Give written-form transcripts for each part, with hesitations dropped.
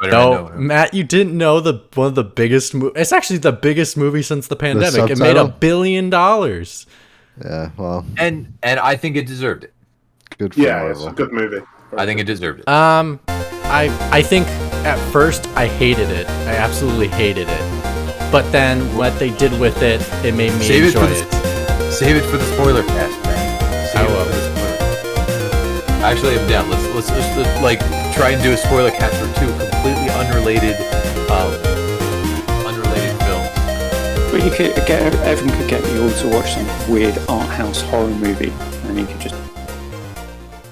No, Matt, you didn't know one of the biggest it's actually the biggest movie since the pandemic. It made $1 billion. Yeah, well, and I think it deserved it. Good for Marvel. It's a good movie. I think it deserved it. I think at first I hated it. I absolutely hated it. But then what they did with it, it made me enjoy it. Save it for the spoiler cast, man. Save it for the spoiler. Actually, I'm down. Let's like try and do a spoiler cast for 2 completely unrelated films. But you could everyone could get you all to watch some weird art house horror movie, and you could just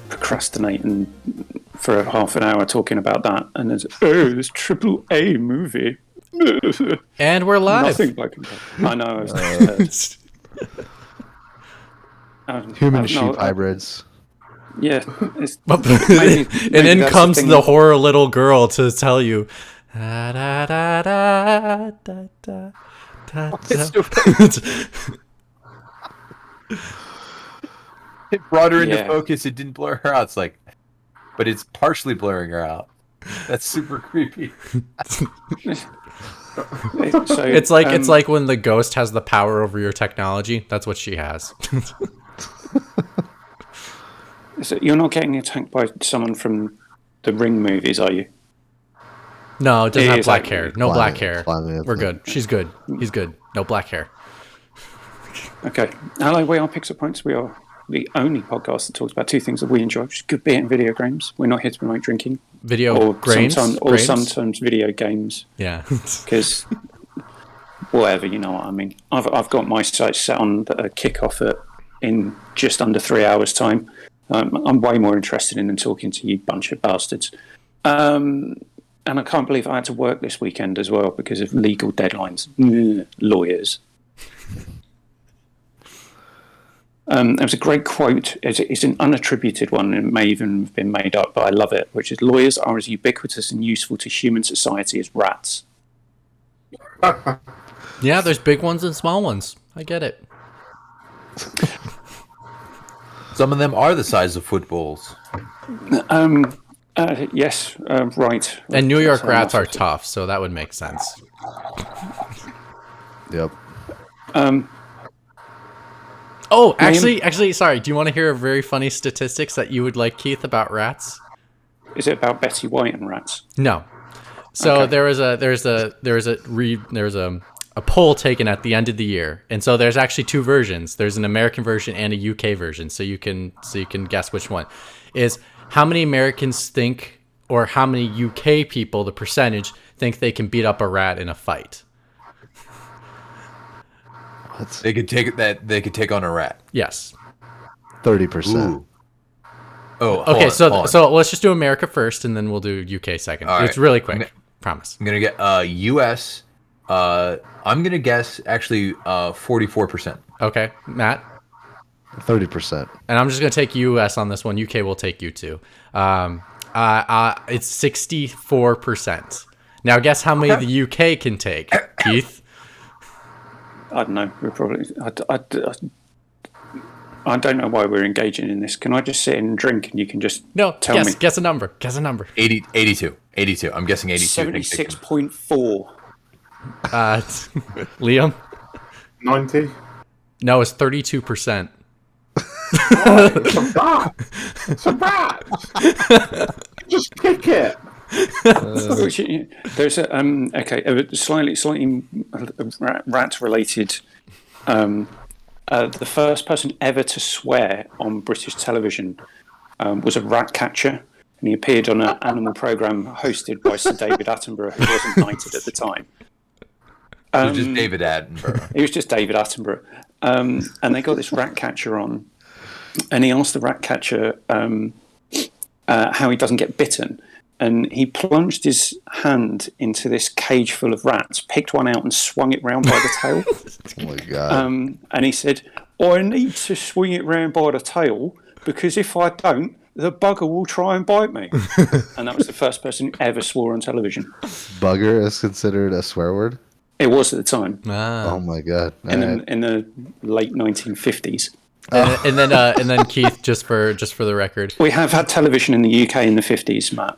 procrastinate and for half an hour talking about that, and there's this AAA movie. And we're live. Nothing like it. I know. Human sheep hybrids. Yeah. And in comes the horror little girl to tell you. Da, da, da, da, da, da, da, It brought her into focus. It didn't blur her out. It's like, but it's partially blurring her out. That's super creepy. It's like when the ghost has the power over your technology. That's what she has. So you're not getting attacked by someone from the Ring movies, are you? No, it doesn't have black hair. No black hair. We're good. She's good. He's good. No black hair. Okay. Hello, we are Pixel Points. We are the only podcast that talks about 2 things that we enjoy, which is good beer and video games. We're not here to promote drinking. Sometimes video games. Yeah. Because whatever, you know what I mean. I've got my sights set on a kickoff in just under 3 hours' time. I'm way more interested in talking to you bunch of bastards. And I can't believe I had to work this weekend as well because of legal deadlines. Lawyers. It was a great quote. It's an unattributed one. It may even have been made up, but I love it, which is, lawyers are as ubiquitous and useful to human society as rats. Yeah, there's big ones and small ones. I get it. Some of them are the size of footballs. Yes, right. And New York rats are tough, so that would make sense. Yep. Oh, actually, sorry. Do you want to hear a very funny statistics that you would like, Keith, about rats? Is it about Betty White and rats? No. So okay. there's a poll taken at the end of the year, and so there's actually 2 versions. There's an American version and a UK version. So you can guess which one is. How many Americans think, or how many UK people, the percentage, think they can beat up a rat in a fight? They could take on a rat. Yes. 30%. Oh, okay. So let's just do America first, and then we'll do UK second. It's really quick. Promise. I'm gonna get US. I'm gonna guess actually 44%. Okay, Matt. 30%. And I'm just going to take US on this one. UK will take you too. It's 64%. Now guess how many the UK can take, Keith? I don't know. We're probably. I don't know why we're engaging in this. Can I just sit and drink and you can just tell me? Guess a number. Guess a number. 82. I'm guessing 82. 76.4. Liam? 90. No, it's 32%. It's a rat. Just kick it. There's a slightly rat related. The first person ever to swear on British television was a rat catcher, and he appeared on an animal program hosted by Sir David Attenborough, who wasn't knighted at the time. It was just David Attenborough. It was just David Attenborough, and they got this rat catcher on, and he asked the rat catcher how he doesn't get bitten. And he plunged his hand into this cage full of rats, picked one out and swung it round by the tail. Oh, my God. And he said, I need to swing it round by the tail because if I don't, the bugger will try and bite me. And that was the first person who ever swore on television. Bugger is considered a swear word? It was at the time. Oh, my God. In the late 1950s. And then Keith, just for the record, We have had television in the UK in the 50s, Matt.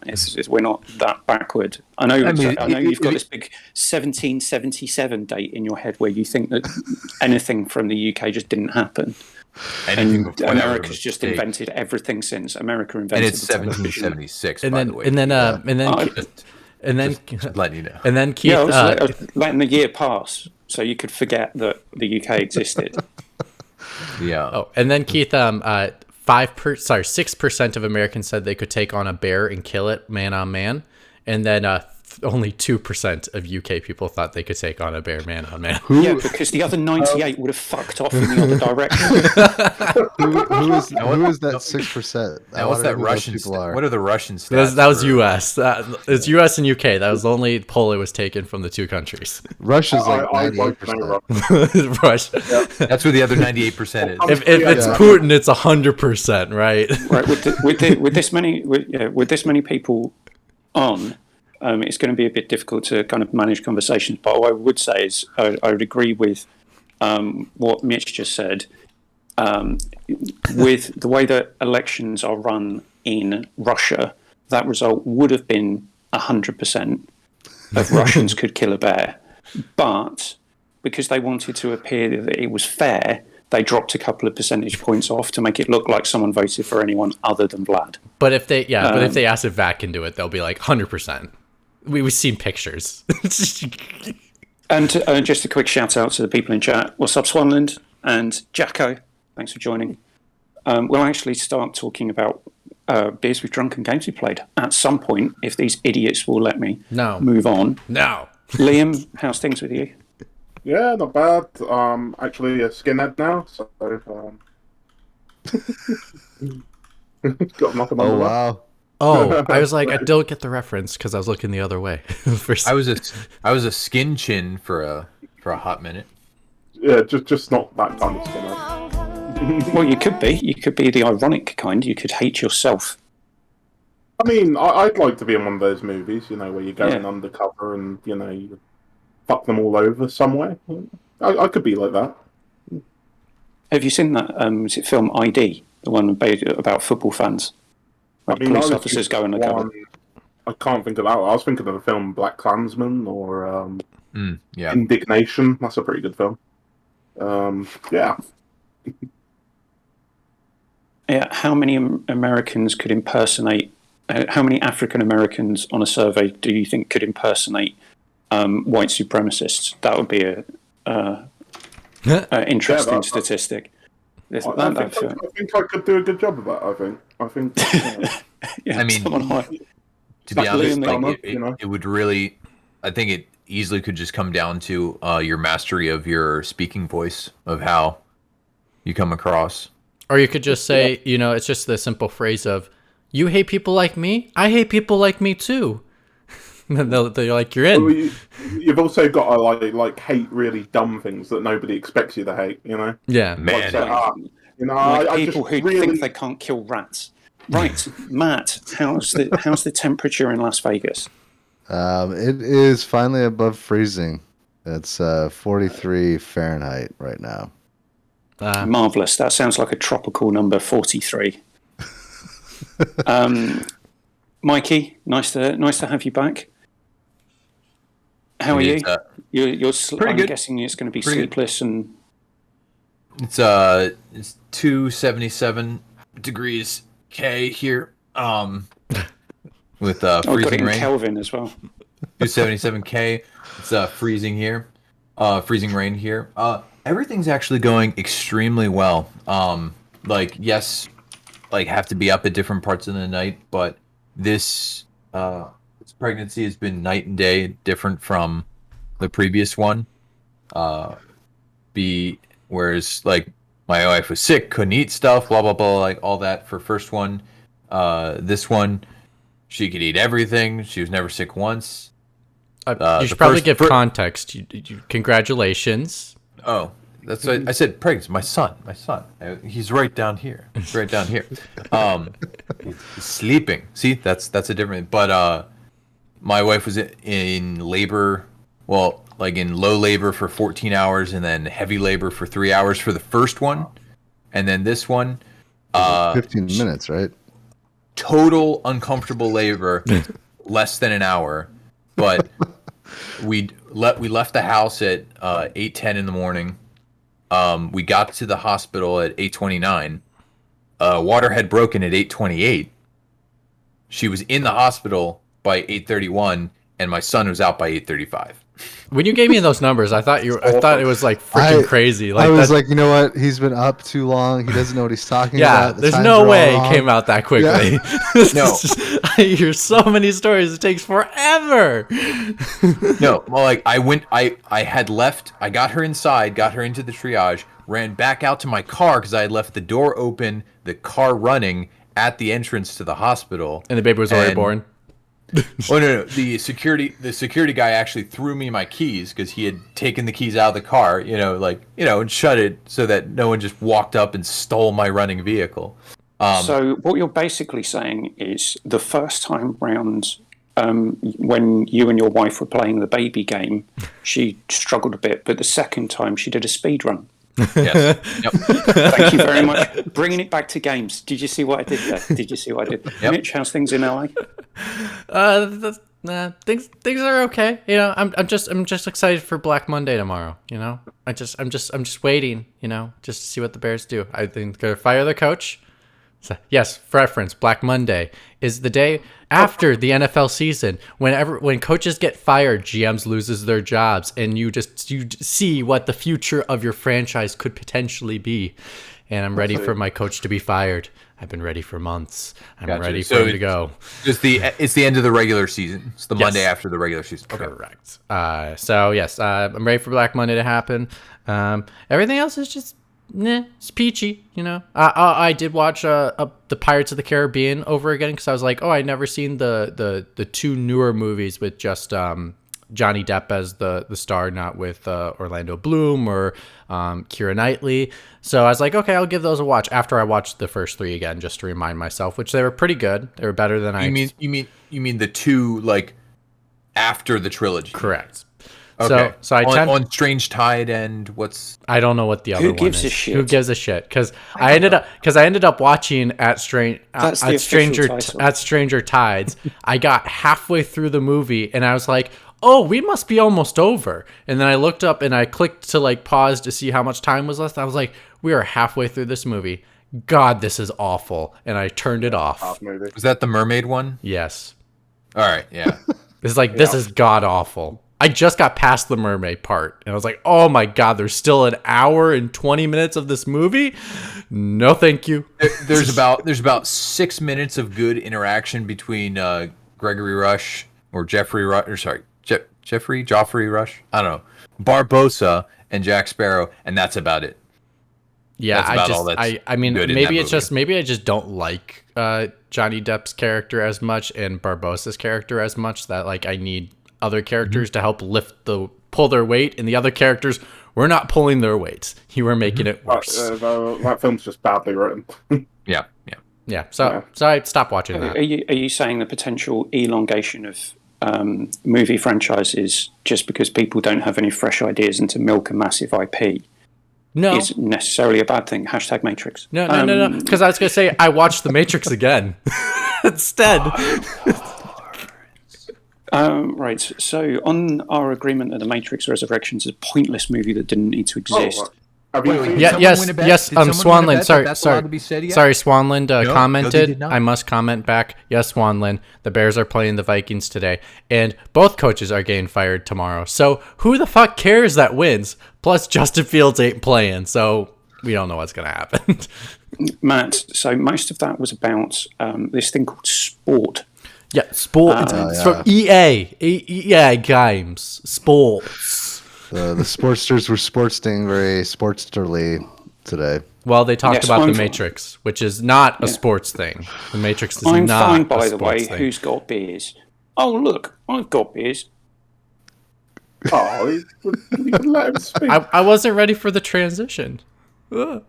We're not that backward. I know you've got this big 1777 date in your head where you think that anything from the UK just didn't happen. Anything And before America's just invented everything since. America invented and it's the television. 1776, and by then the way. and then Just letting you know. and then Keith. Yeah, I was letting the year pass so you could forget that the UK existed. Yeah. Oh, and then Keith, 6% of Americans said they could take on a bear and kill it man on man, and then only 2% of UK people thought they could take on a bear man on man. Yeah, because the other 98 would have fucked off in the other direction. who is that 6%? Now, what's that Russian? What are the Russian stats? That was U.S. It's U.S. and UK. That was the only poll it was taken from the two countries. Russia's like I'd like to 98%. know Russia. That's where the other 98% is. If it's Putin, it's 100%, right? Right, with this many people on, it's going to be a bit difficult to kind of manage conversations. But what I would say is I would agree with what Mitch just said. With the way that elections are run in Russia, that result would have been 100% of Russians could kill a bear. But because they wanted to appear that it was fair, they dropped a couple of percentage points off to make it look like someone voted for anyone other than Vlad. But if they ask if Vat can do it, they'll be like 100%. We've seen pictures. And just a quick shout out to the people in chat. What's up, Swanland and Jacko? Thanks for joining. We'll actually start talking about beers we've drunk and games we played at some point, if these idiots will let me move on. No. Liam, how's things with you? Yeah, not bad. Actually a skinhead now, so got nothing on Oh the wow. Oh, I was like, I don't get the reference because I was looking the other way. I was a skin chin for a hot minute. Yeah, just not that kind of skinhead. Well, you could be. You could be the ironic kind. You could hate yourself. I mean, I'd like to be in one of those movies, where you go in undercover and, you fuck them all over somewhere. I could be like that. Have you seen that? Was it film ID? The one about football fans? Like police officers go undercover. I can't think of that. I was thinking of the film Black Klansman or Yeah. Indignation. That's a pretty good film. Yeah. Yeah. How many Americans could impersonate? How many African Americans on a survey do you think could impersonate white supremacists? That would be a interesting statistic. I think I could do a good job of that. I think. Yeah, I mean, to be honest, it would really. I think it easily could just come down to your mastery of your speaking voice, of how you come across. Or you could just say, it's just the simple phrase of, "You hate people like me. I hate people like me too." And they're like, "You're in." Well, you've also got to like hate really dumb things that nobody expects you to hate. Yeah, man. Like people who think they can't kill rats. Right, Matt. How's the temperature in Las Vegas? It is finally above freezing. It's 43 Fahrenheit right now. Marvelous. That sounds like a tropical number, 43. Mikey, nice to have you back. How are you? You're I'm good. guessing it's going to be Pretty sleepless and. It's 277 degrees K here. With got it freezing in rain. Kelvin as well. 277 K. It's freezing here. Freezing rain here. Everything's actually going extremely well. Yes, have to be up at different parts of the night, but this pregnancy has been night and day different from the previous one. Whereas my wife was sick, couldn't eat stuff, blah blah blah, all that for first one. This one, she could eat everything. She was never sick once. You should probably give context. Congratulations. Oh, that's what I said. Pregnant, my son. He's right down here. He's sleeping. See, that's a different. But my wife was in labor. Well, in low labor for 14 hours, and then heavy labor for 3 hours for the first one. and then this one, 15 minutes, right? total uncomfortable labor, less than an hour, but we left the house at 8:10 in the morning. We got to the hospital at 8:29. Water had broken at 8:28. She was in the hospital by 8:31, and my son was out by 8:35. When you gave me those numbers, I thought it was like freaking crazy. Like I was like, you know what? He's been up too long. He doesn't know what he's talking about. The there's times no are way all it wrong. came out that quickly. No. I hear so many stories. It takes forever. No, well, like I had left. I got her inside, got her into the triage, ran back out to my car because I had left the door open, the car running at the entrance to the hospital. And the baby was already born. Oh no! The security guy actually threw me my keys because he had taken the keys out of the car, and shut it so that no one just walked up and stole my running vehicle. So what you're basically saying is the first time round, when you and your wife were playing the baby game, she struggled a bit, but the second time she did a speed run. Yes. Yep. Thank you very much. Bringing it back to games. Did you see what I did there? Did you see what I did? Yep. Mitch, how's things in LA? Things are okay. I'm just excited for Black Monday tomorrow. I'm just waiting. Just to see what the Bears do. I think they're gonna fire the coach. So, yes, for reference, Black Monday is the day after the NFL season. When coaches get fired, GMs loses their jobs, and you see what the future of your franchise could potentially be. And I'm ready for my coach to be fired. I've been ready for months. I'm Gotcha. ready for him to go. It's the end of the regular season. It's the Monday after the regular season. Okay. Correct. So yes, I'm ready for Black Monday to happen. Everything else is just it's peachy. I did watch the Pirates of the Caribbean over again because I was like, I'd never seen the two newer movies with just Johnny Depp as the star, not with Orlando Bloom or Keira Knightley. So I was like, okay, I'll give those a watch after I watched the first three again, just to remind myself, which they were pretty good. They were better than You mean the two like after the trilogy? Correct. Okay. So I on Strange Tide and what's I don't know what the other one is. Who gives a shit? Who gives a shit? Because I ended up watching at Stranger Tides. I got halfway through the movie and I was like, oh, we must be almost over. And then I looked up and I clicked to like pause to see how much time was left. I was like, we are halfway through this movie. God, this is awful. And I turned it off. was that the mermaid one? Yes. All right, yeah. It's like, this is god awful. I just got past the mermaid part. And I was like, oh my God, there's still an hour and 20 minutes of this movie? No, thank you. There's about 6 minutes of good interaction between Gregory Rush or Geoffrey Rush, Joffrey Rush. I don't know, Barbosa and Jack Sparrow, and that's about it. Yeah, I mean, good in maybe that it's just maybe I just don't like Johnny Depp's character as much and Barbosa's character as much that like I need other characters to help pull their weight, and the other characters were not pulling their weights. You were making it worse. That film's just badly written. Yeah. So I stopped watching that. Are you saying the potential elongation of movie franchises just because people don't have any fresh ideas and to milk a massive IP No, isn't necessarily a bad thing? Hashtag Matrix. No. Because I was gonna say I watched The Matrix again instead. Right. So on our agreement that The Matrix Resurrections is a pointless movie that didn't need to exist. Have you seen Yeah, someone yes. win a bet? Did someone win a Swanland. bet Sorry, that that's sorry. allowed to be said yet? Sorry, Swanland No, they commented. did not. I must comment back. Yes, Swanland. The Bears are playing the Vikings today, and both coaches are getting fired tomorrow. So who the fuck cares that wins? Plus, Justin Fields ain't playing, so we don't know what's gonna happen. Matt, so most of that was about this thing called sport. Yeah, sport. It's from EA games. Sports. The Sportsters were sportsing very sportsterly today. Well, they talked Yes, about I'm the fine. Matrix, which is not a sports thing. The Matrix is I'm not fine, a by the way. sports thing. Who's got beers? Oh, look, I've got beers. Oh, you let him speak. I wasn't ready for the transition. Ugh.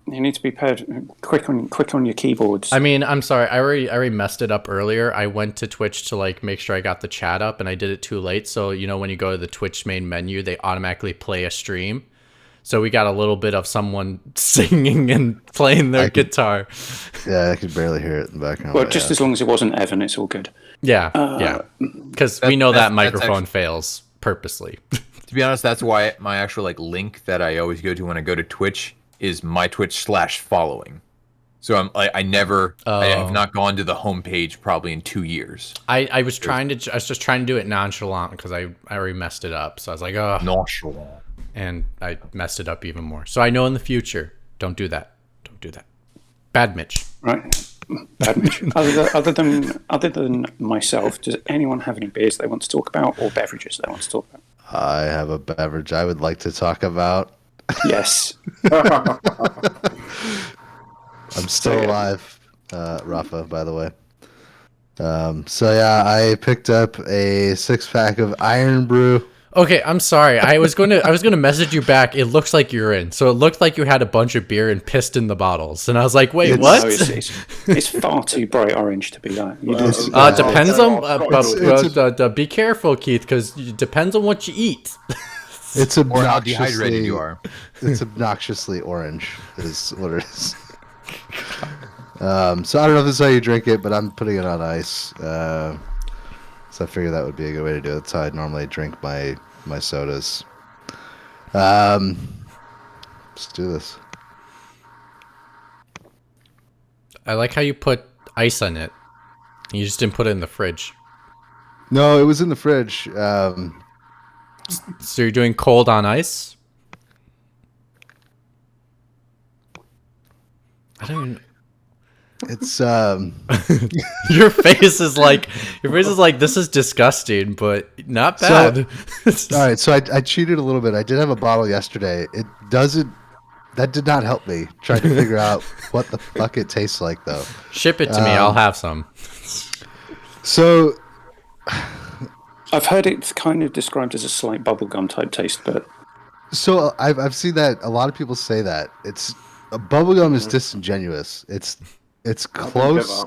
You need to be quick on your keyboards. I mean, I'm sorry. I already messed it up earlier. I went to Twitch to like make sure I got the chat up, and I did it too late. So when you go to the Twitch main menu, they automatically play a stream. So we got a little bit of someone singing and playing their guitar. Yeah, I could barely hear it in the background. Well, just as long as it wasn't Evan, it's all good. Yeah. Because we know that that's microphone actually- fails purposely. To be honest, that's why my actual link that I always go to when I go to Twitch is my Twitch/following. So I have not gone to the homepage probably in 2 years. I was just trying to do it nonchalant because I already messed it up. So I was like, oh, Nonchalant. and I messed it up even more. So I know in the future, don't do that. Don't do that. Bad Mitch. Right. Bad Mitch. Other than myself, does anyone have any beers they want to talk about or beverages they want to talk about? I have a beverage I would like to talk about. Yes. I'm still alive, Rafa, by the way. So yeah, I picked up a 6-pack of Iron Brew. Okay, I'm sorry. I was gonna message you back. It looks like you're in. So it looked like you had a bunch of beer and pissed in the bottles. And I was like, wait, what? No, it's far too bright orange to be that. You just, Depends on. It's be careful, Keith, because it depends on what you eat. It's Or how dehydrated you are. It's obnoxiously orange, is what it is. So I don't know if this is how you drink it, but I'm putting it on ice. So I figured that would be a good way to do it. That's how I normally drink my sodas. Let's do this. I like how you put ice on it. You just didn't put it in the fridge. No, it was in the fridge. So you're doing cold on ice? I don't even... It's Your face is like this is disgusting, but not bad. all right. So I cheated a little bit. I did have a bottle yesterday. That did not help me trying to figure out what the fuck it tastes like, though. Ship it to me. I'll have some. So I've heard it's kind of described as a slight bubblegum type taste, but I've seen that a lot of people say that it's bubblegum is disingenuous. It's close.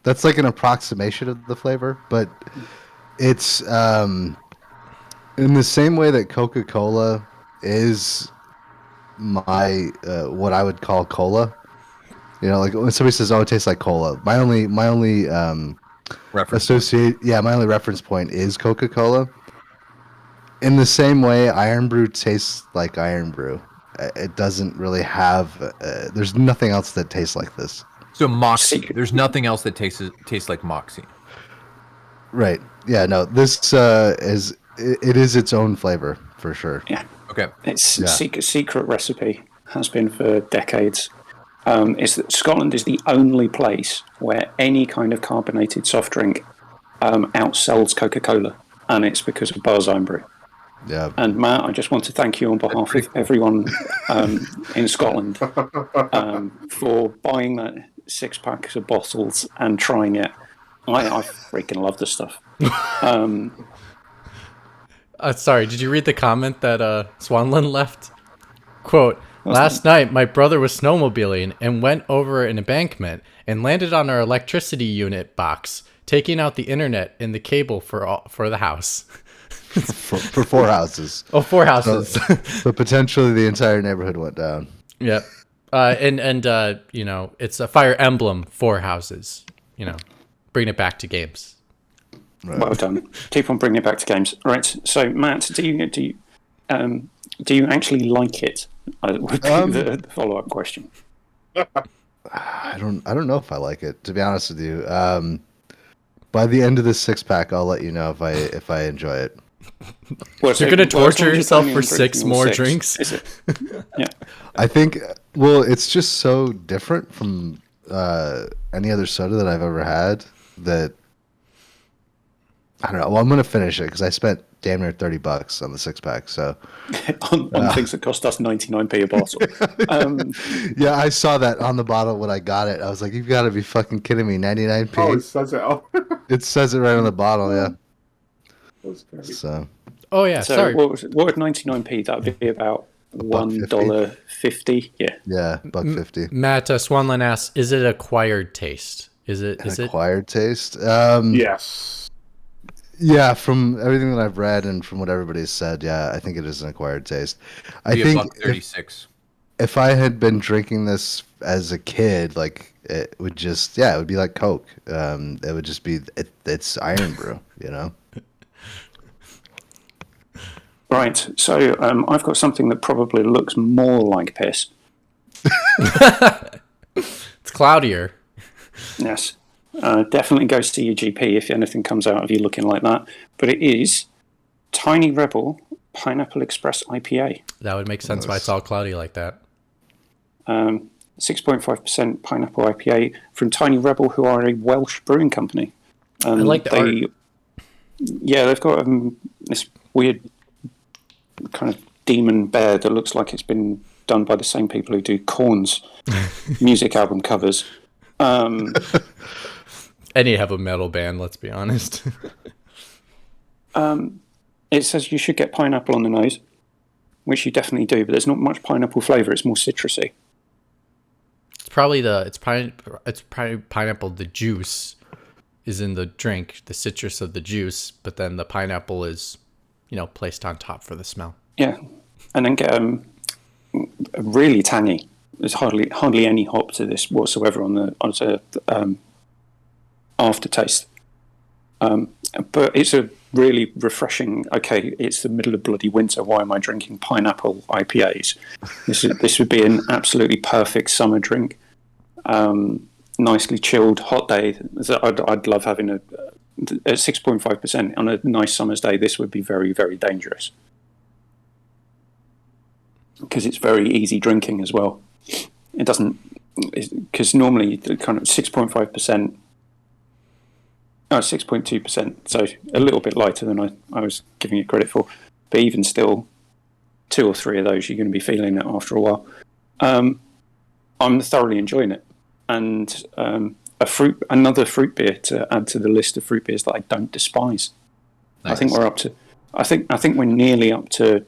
That's like an approximation of the flavor, but it's in the same way that Coca-Cola is my what I would call cola. You know, like when somebody says, "Oh, it tastes like cola." My only Reference. my only reference point is Coca-Cola. In the same way, Iron Brew tastes like Iron Brew. It doesn't really have. There's nothing else that tastes like this. So Moxie. There's nothing else that tastes like Moxie. Right. Yeah. No. This is its own flavor for sure. yeah. Okay. It's secret recipe, has been for decades. Is that Scotland is the only place where any kind of carbonated soft drink outsells Coca-Cola, and it's because of Bars Iron Brew. Yeah. And Matt, I just want to thank you on behalf of everyone in Scotland for buying that 6-pack of bottles and trying it. I freaking love this stuff. Sorry, did you read the comment that Swanland left? Quote, last night my brother was snowmobiling and went over an embankment and landed on our electricity unit box, taking out the internet and the cable for the house. for 4 houses. Oh, 4 houses. But potentially the entire neighborhood went down. Yep. And you know, it's a Fire Emblem 4 houses. You know, bring it back to games. Right. Well done. Keep on bringing it back to games. Right. So, Matt, do you actually like it? Would be the follow-up question. I don't know if I like it, to be honest with you. By the end of this 6-pack, I'll let you know if I enjoy it. Well, You're gonna torture as yourself long for as you're only 6 drinking more 6, drinks? Is it? Yeah. I think, well, it's just so different from any other soda that I've ever had that I don't know. Well, I'm gonna finish it because I spent damn near $30 on the 6-pack. So on things that cost us 99p a bottle. yeah, I saw that on the bottle when I got it. I was like, "You've got to be fucking kidding me!" 99p. Oh, it says it. Oh, It says it right on the bottle. Yeah. that's great. So Oh yeah, So sorry. what would 99p? That would be about $1.50. Yeah. yeah, $1.50. Matt Swanland asks, "Is it acquired taste? Is it? Acquired taste. Yes. Yeah, from everything that I've read and from what everybody's said, yeah, I think it is an acquired taste. I Be a think buck 36. if I had been drinking this as a kid, like it would just, yeah, it would be like Coke. It would just be, it's Iron Brew, you know? Right, so I've got something that probably looks more like piss. It's cloudier. Yes. Definitely go see your GP if anything comes out of you looking like that. But it is Tiny Rebel Pineapple Express IPA. That would make sense why it's all cloudy like that. 6.5% pineapple IPA from Tiny Rebel, who are a Welsh brewing company. I like the art. Yeah, they've got this weird kind of demon bear that looks like it's been done by the same people who do Korn's music album covers. And you have a metal band, let's be honest. It says you should get pineapple on the nose, which you definitely do, but there's not much pineapple flavour. It's more citrusy. It's probably pineapple. The juice is in the drink, the citrus of the juice, but then the pineapple is, placed on top for the smell. Yeah, and then get really tangy. There's hardly any hop to this whatsoever on the aftertaste. But it's a really refreshing. Okay, it's the middle of bloody winter. Why am I drinking pineapple IPAs? This would be an absolutely perfect summer drink. Nicely chilled, hot day. I'd love having at 6.5% on a nice summer's day. This would be very, very dangerous because it's very easy drinking as well. It doesn't, because normally the kind of 6.5%. 6.2%, so a little bit lighter than I was giving it credit for. But even still, 2 or 3 of those, you're going to be feeling it after a while. I'm thoroughly enjoying it. And another fruit beer to add to the list of fruit beers that I don't despise. Nice. I think we're up to, I think we're nearly up to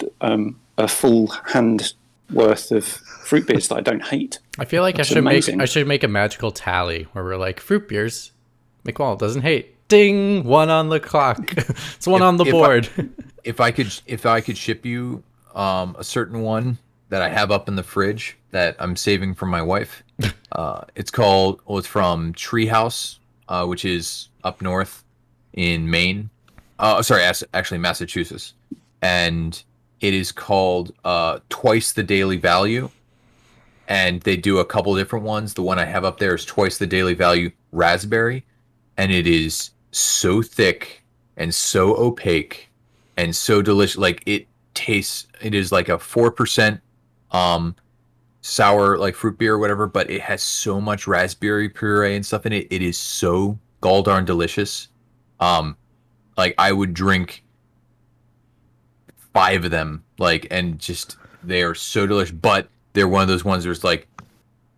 a full hand worth of fruit beers that I don't hate. I feel like I should make a magical tally where we're like, fruit beers McWall doesn't hate. Ding! 1 on the clock. It's 1 on the board. If I could ship you a certain one that I have up in the fridge that I'm saving for my wife. It's from Treehouse, which is up north in Maine. Actually Massachusetts. And it is called Twice the Daily Value. And they do a couple different ones. The one I have up there is Twice the Daily Value Raspberry. And it is so thick and so opaque and so delicious. Like it is like a 4% sour like fruit beer or whatever, but it has so much raspberry puree and stuff in it. It is so gall darn delicious. Like I would drink 5 of them, and just they are so delicious. But they're one of those ones where it's like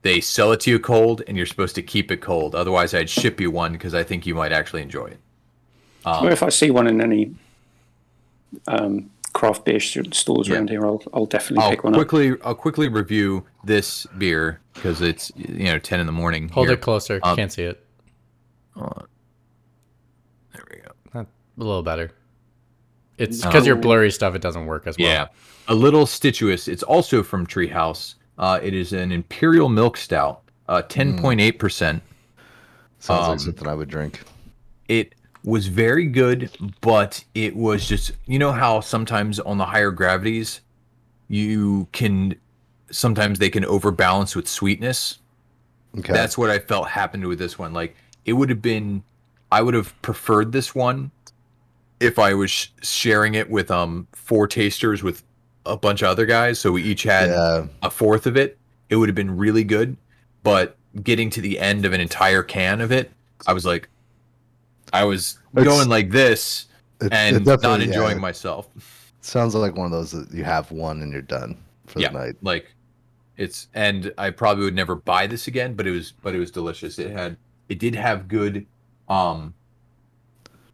they sell it to you cold, and you're supposed to keep it cold. Otherwise, I'd ship you one because I think you might actually enjoy it. Well, if I see one in any craft beer stores around here, I'll definitely pick one up. I'll quickly review this beer because it's 10 in the morning. Hold it closer. Can't see it. There we go. A little better. It's because your blurry stuff. It doesn't work as well. Yeah, a little stituous. It's also from Treehouse. It is an Imperial Milk Stout, 10.8%. Sounds like something I would drink. It was very good, but it was just, how sometimes on the higher gravities, sometimes they can overbalance with sweetness. Okay. That's what I felt happened with this one. Like I would have preferred this one if I was sharing it with 4 tasters with a bunch of other guys, so we each had a fourth of it. It would have been really good, but getting to the end of an entire can of it, I was going like this and not enjoying myself. Sounds like one of those that you have one and you're done for the night. And I probably would never buy this again, but it was delicious. It did have good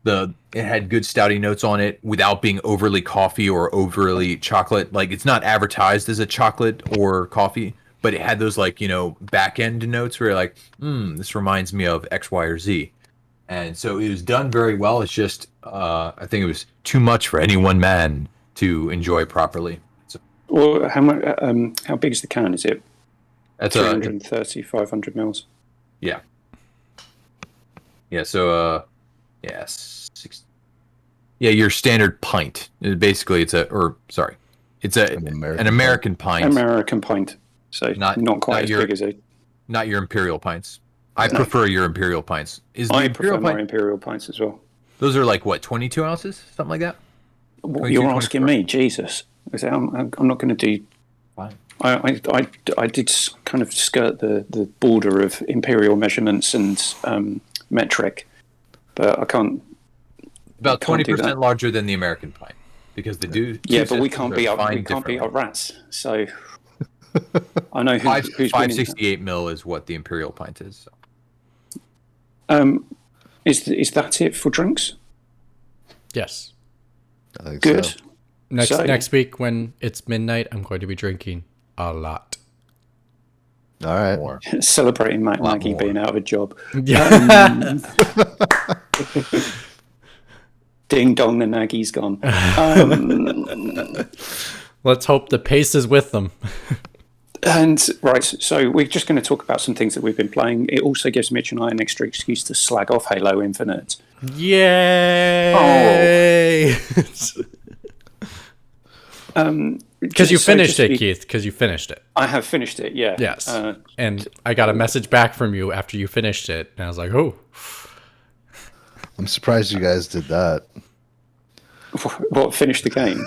it had good stouty notes on it without being overly coffee or overly chocolate. Like it's not advertised as a chocolate or coffee, but it had those back end notes where you're like, this reminds me of X, Y, or Z. And so it was done very well. It's just I think it was too much for any one man to enjoy properly. So Well, how big is the can? Is it that's 330, 500 mils? Yeah. Yeah, so your standard pint. Basically it's an American pint. American pint. So not quite as big as a... Not your imperial pints. I prefer your imperial pints. I prefer my imperial pints as well. Those are like what, 22 ounces? Something like that? You're asking me, Jesus. I'm not going to do... Fine. I did kind of skirt the border of imperial measurements and metric, but I can't... About 20% larger than the American pint. Because they do... Yeah, but we can't beat our rats, so... I know who's 568 mil is what the imperial pint is. So. Is that it for drinks? Yes. I think Good. so. Next week when it's midnight, I'm going to be drinking a lot. All right. More. Celebrating Maggie more. being out of a job. Yeah. Ding dong, the Nagy's gone. Let's hope the pace is with them. And right, so we're just going to talk about some things that we've been playing. It also gives Mitch and I an extra excuse to slag off Halo Infinite. Yay! Because you finished it, Keith. Because you finished it. I have finished it, yeah. Yes. And I got a message back from you after you finished it, and I was like, "Oh." I'm surprised you guys did that. What, finish the game?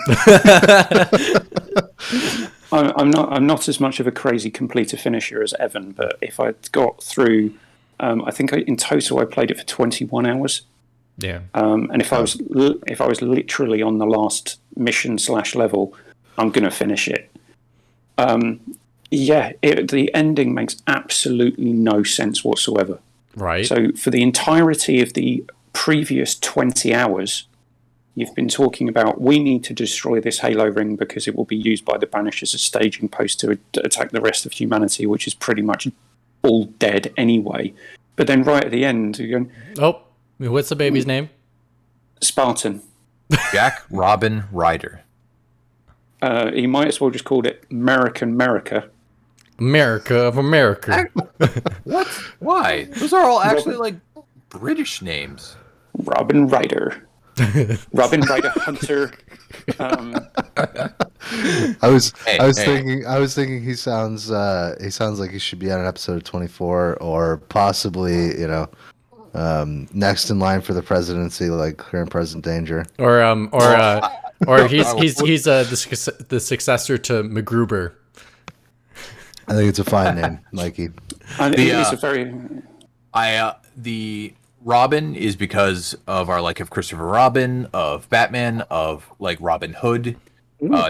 I'm not as much of a crazy completer finisher as Evan, but if I got through, I think in total I played it for 21 hours. Yeah. And if I was literally on the last mission / level, I'm gonna finish it. The ending makes absolutely no sense whatsoever. Right. So for the entirety of the previous 20 hours, you've been talking about, we need to destroy this Halo ring because it will be used by the Banished as a staging post to attack the rest of humanity, which is pretty much all dead anyway. But then right at the end, you're going... Oh, what's the baby's name? Spartan. Jack Robin Ryder. He might as well just called it America. America of America. What? Why? Those are all actually like British names. Robin Ryder. Robin Ryder Hunter. I was thinking he sounds like he should be on an episode of 24 or possibly, next in line for the presidency, like Current Present Danger. Or he's the successor to MacGruber. I think it's a fine name, Mikey. The Robin is because of our like of Christopher Robin, of Batman, of like Robin Hood.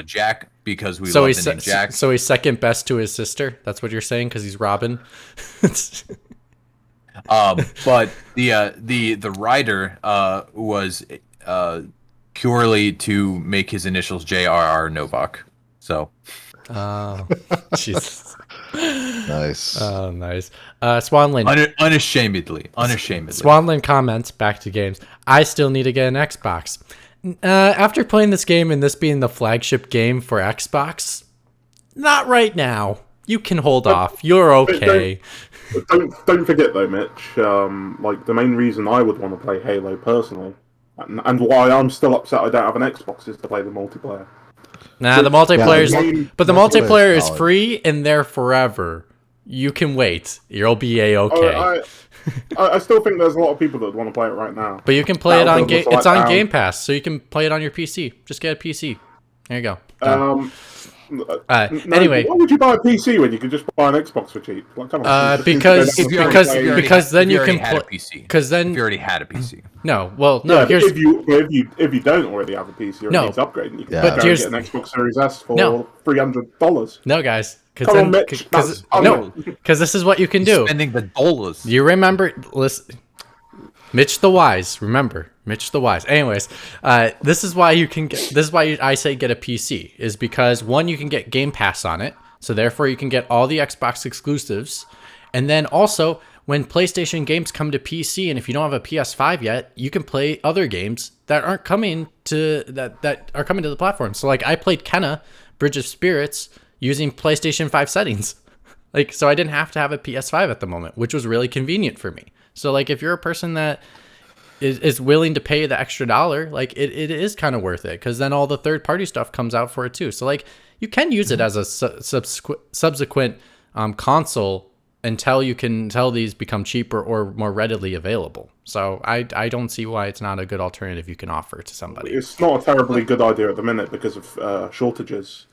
Jack because we love the name Jack. So he's second best to his sister. That's what you're saying because he's Robin. But the Ryder was purely to make his initials J.R.R. Novak. So. Oh, Jesus. Nice. Oh, nice. Swanland. Unashamedly. Swanland comments, back to games. I still need to get an Xbox. After playing this game and this being the flagship game for Xbox, not right now. You can hold off. You're okay. Don't forget though, Mitch. Like the main reason I would want to play Halo personally, and why I'm still upset I don't have an Xbox, is to play the multiplayer. Nah, the multiplayer is solid. free and there forever. You can wait. You'll be a-okay. I still think there's a lot of people that want to play it right now. But you can play it on It's on Game Pass, so you can play it on your PC. Just get a PC. There you go. Anyway, why would you buy a PC when you could just buy an Xbox for cheap? Like, come on, because then you can play a PC. Because then if you already had a PC. No, well, no. Yeah, Here's if you don't already have a PC or needs upgrading, you can but go and get an Xbox Series S for $300. No, guys. Come on, Mitch. Because this is what you can do. Spending the dollars. You remember? Listen, Mitch the Wise. Remember, Mitch the Wise. Anyways, this is why you can get. This is why I say get a PC, is because one, you can get Game Pass on it, so therefore you can get all the Xbox exclusives, and then also when PlayStation games come to PC, and if you don't have a PS5 yet, you can play other games that aren't coming to that are coming to the platform. So like I played Kenna Bridge of Spirits using PlayStation 5 settings. Like, so I didn't have to have a PS5 at the moment, which was really convenient for me. So like if you're a person that is willing to pay the extra $1, like it is kind of worth it, because then all the third party stuff comes out for it too. So like you can use it as a subsequent console until these become cheaper or more readily available. So I don't see why it's not a good alternative you can offer to somebody. It's not a terribly good idea at the minute because of shortages,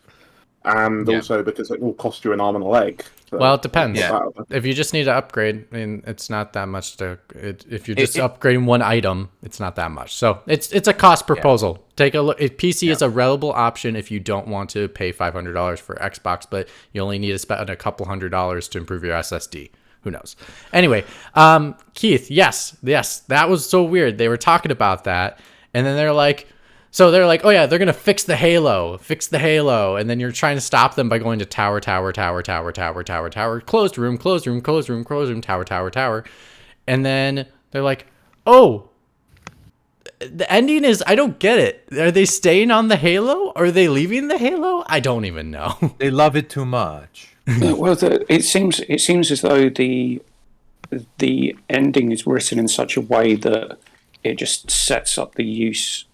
and also because it will cost you an arm and a leg. So well, it depends. Yeah. If you just need to upgrade, I mean, it's not that much if you're just upgrading one item, it's not that much. So it's a cost proposal. Yeah. Take a look. PC is a reliable option if you don't want to pay $500 for Xbox, but you only need to spend a couple $100s to improve your SSD. Who knows? Anyway, Keith, yes, that was so weird. They were talking about that, and then they're like, oh yeah, they're gonna fix the Halo, and then you're trying to stop them by going to tower, closed room, tower, and then they're like, oh, the ending is, I don't get it. Are they staying on the Halo? Are they leaving the Halo? I don't even know. They love it too much. Well, it seems as though the ending is written in such a way that it just sets up the use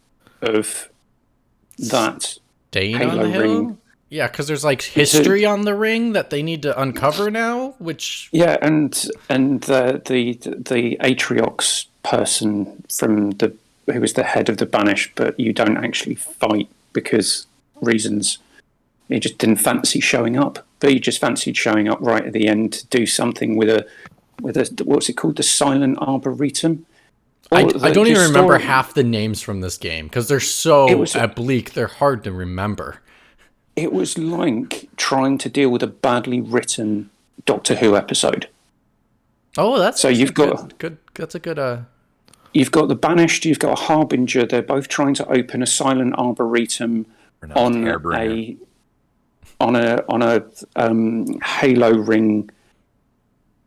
of that staying Halo on the Halo ring. Yeah, because there's like history on the ring that they need to uncover now, which and the Atriox person who was the head of the Banished, but you don't actually fight because reasons. He just didn't fancy showing up, but he just fancied showing up right at the end to do something with a what's it called, the Silent Arboretum. I don't even remember half the names from this game because they're so oblique. They're hard to remember. It was like trying to deal with a badly written Doctor Who episode. Oh, that's so you've got good. That's a good. You've got the Banished. You've got a Harbinger. They're both trying to open a Silent Arboretum on a Halo ring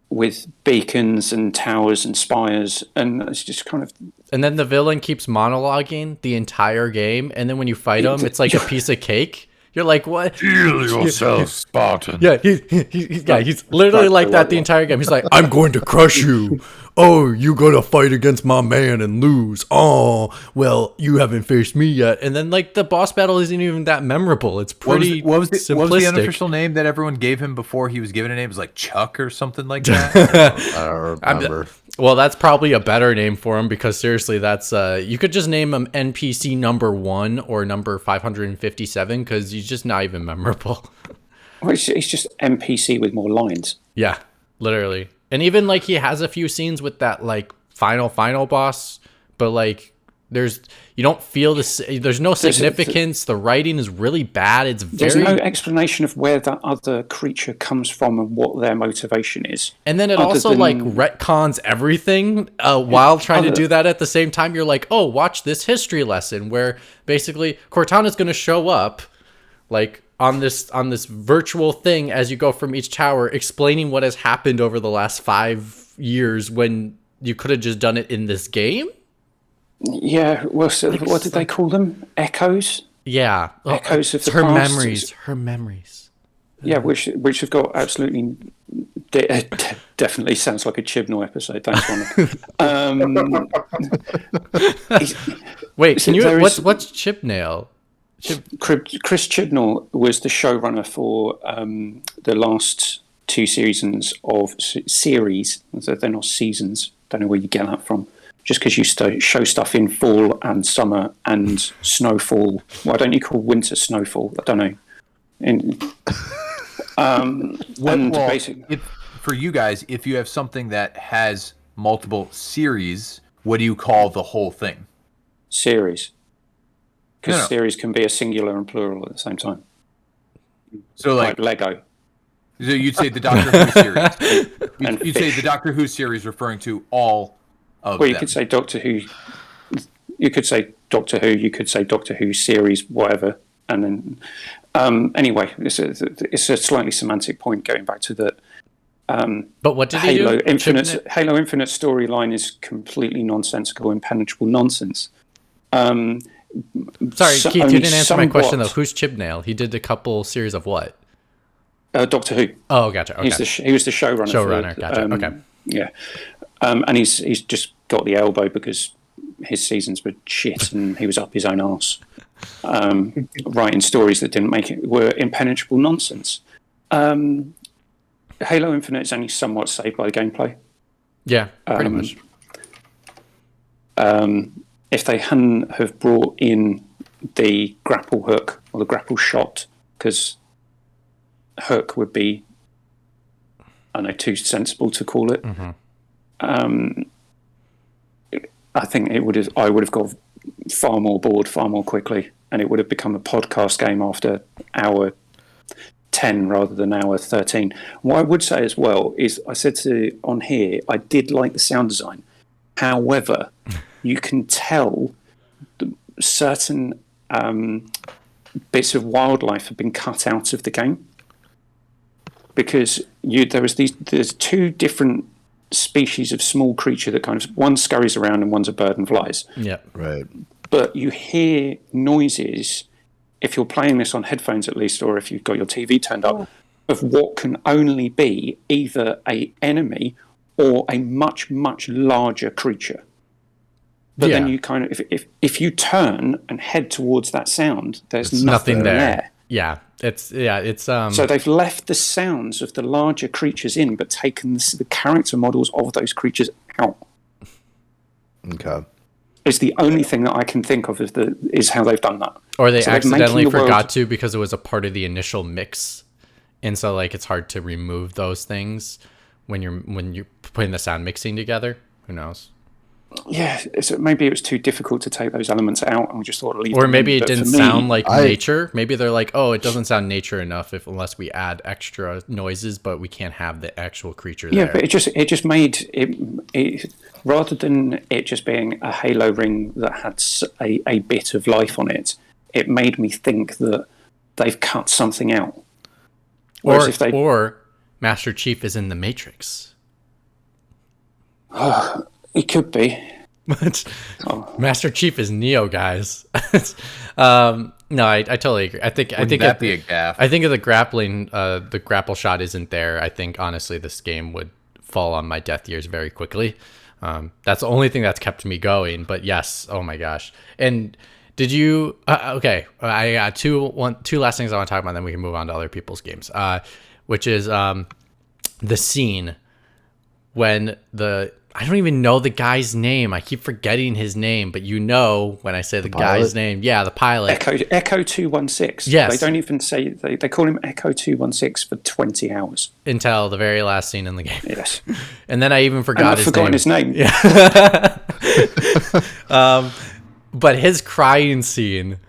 with beacons and towers and spires, and it's just kind of. And then the villain keeps monologuing the entire game, and then when you fight him, it's like a piece of cake. You're like, what? Heal yourself, Spartan. Yeah, he's literally like that the entire game. He's like, I'm going to crush you. Oh, you gonna fight against my man and lose. Oh, well, you haven't faced me yet. And then like the boss battle isn't even that memorable. It's pretty what was the simplistic. unofficial name that everyone gave him before he was given a name? It was like Chuck or something like that. I don't remember. Well, that's probably a better name for him, because seriously, that's you could just name him NPC number 1 or number 557, because he's just not even memorable. Well, it's just NPC with more lines. Yeah, literally. And even like he has a few scenes with that like final boss, but like you don't feel there's no significance. The writing is really bad. There's no explanation of where that other creature comes from and what their motivation is. And then it also like retcons everything while trying to do that at the same time. You're like, oh, watch this history lesson where basically Cortana's going to show up like on this virtual thing as you go from each tower, explaining what has happened over the last 5 years when you could have just done it in this game. Yeah, well, so what did they call them? Echoes? Yeah. Echoes of the her past. Her memories. Yeah, which have got absolutely... definitely sounds like a Chibnall episode. Thanks, Ronnie. Wait, can you... What's Chibnall? Chris Chibnall was the showrunner for the last 2 seasons of series. They're not seasons. Don't know where you get that from. Just because you show stuff in fall and summer and snowfall. Why don't you call winter snowfall? I don't know. For you guys, if you have something that has multiple series, what do you call the whole thing? Series. Because series can be a singular and plural at the same time. So like Lego. So you'd say the Doctor Who series. You'd say the Doctor Who series referring to all of them. Well, you could say Doctor Who. You could say Doctor Who. You could say Doctor Who series, whatever. And then, anyway, it's a slightly semantic point going back to that. But what did Halo he do? Infinite storyline is completely nonsensical, impenetrable nonsense. Sorry, Keith, you didn't answer my question though. Who's Chibnall? He did a couple series of what? Doctor Who. Oh, gotcha. Okay. He was the showrunner. Gotcha. Okay. Yeah, and he's just got the elbow because his seasons were shit and he was up his own arse, writing stories that didn't make it, were impenetrable nonsense. Halo Infinite is only somewhat saved by the gameplay. Yeah, pretty much. If they hadn't have brought in the grapple hook or the grapple shot, because hook would be, I don't know, too sensible to call it. I think I would have got far more bored far more quickly, and it would have become a podcast game after hour 10 rather than hour 13. What I would say as well is, I said on here, I did like the sound design. However, you can tell certain bits of wildlife have been cut out of the game, because there's two different species of small creature that kind of, one scurries around and one's a bird and flies. Yeah, right. But you hear noises, if you're playing this on headphones at least, or if you've got your TV turned up, of what can only be either a enemy or a much, much larger creature. But then you kind of, if you turn and head towards that sound, there's nothing there. Yeah, it's So they've left the sounds of the larger creatures in, but taken the character models of those creatures out. Okay. It's the only thing that I can think of is how they've done that. Or they accidentally forgot to, because it was a part of the initial mix, and so like it's hard to remove those things when you're putting the sound mixing together. Who knows? Yeah, maybe it was too difficult to take those elements out, and we just thought, leave. Or maybe it didn't sound like nature. Maybe they're like, oh, it doesn't sound nature enough unless we add extra noises, but we can't have the actual creature there. Yeah, but it just made it rather than it just being a Halo ring that had a bit of life on it. It made me think that they've cut something out. Or Master Chief is in the Matrix. It could be. Master Chief is Neo, guys. No, I totally agree. I think that'd be a gaff. I think if the grapple shot isn't there, I think honestly this game would fall on my death years very quickly. That's the only thing that's kept me going. But yes, oh my gosh. And did you? Okay, I got two last things I want to talk about, then we can move on to other people's games. Which is the scene when I don't even know the guy's name. I keep forgetting his name, but when I say the guy's name. Yeah, the pilot. Echo 216. Yes. They don't even say, they call him Echo 216 for 20 hours. Until the very last scene in the game. Yes. And then I even forgot his name. Yeah. But his crying scene,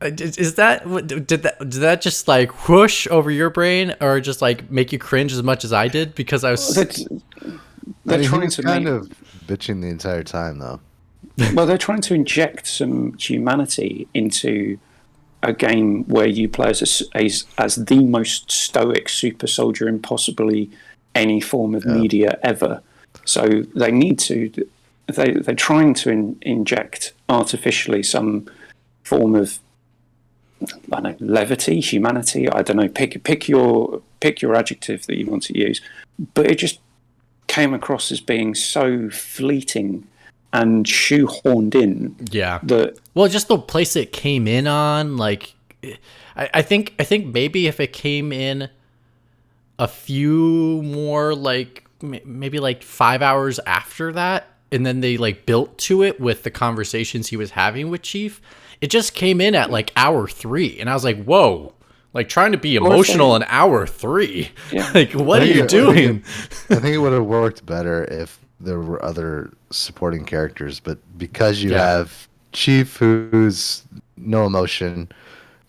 did that just like whoosh over your brain, or just like make you cringe as much as I did? Because I was... They're trying to kind of bitching the entire time, though. Well, they're trying to inject some humanity into a game where you play as the most stoic super soldier in possibly any form of media ever. So they need to. They're trying to inject artificially some form of, I don't know, levity, humanity. I don't know. Pick your adjective that you want to use, but it just came across as being so fleeting and shoehorned in. Yeah. Just the place it came in on, like, I think maybe if it came in a few more, like maybe like 5 hours after that, and then they like built to it with the conversations he was having with Chief, it just came in at like hour 3, and I was like, whoa. Like, trying to be emotional in hour 3. Yeah. Like, what are you doing? I think it would have worked better if there were other supporting characters, but because you have Chief, who's no emotion,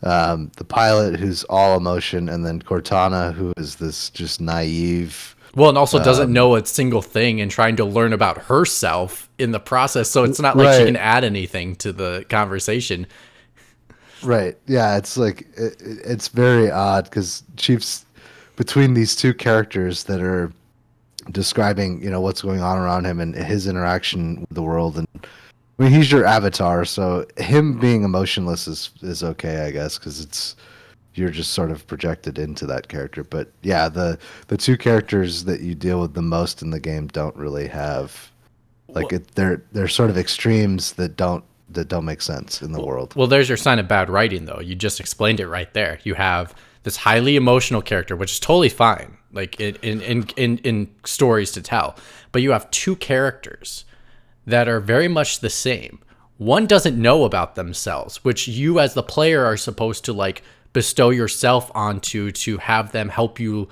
the pilot, who's all emotion, and then Cortana, who is this just naive... Well, and also doesn't know a single thing and trying to learn about herself in the process, so it's not like she can add anything to the conversation. Right. Yeah, it's like it's very odd because Chief's between these two characters that are describing, what's going on around him and his interaction with the world. And I mean, he's your avatar, so him being emotionless is okay, I guess, because you're just sort of projected into that character. But yeah, the two characters that you deal with the most in the game don't really have they're sort of extremes that don't make sense in the world. Well, there's your sign of bad writing, though. You just explained it right there. You have this highly emotional character, which is totally fine, like in stories to tell. But you have two characters that are very much the same. One doesn't know about themselves, which you as the player are supposed to like bestow yourself onto to have them help you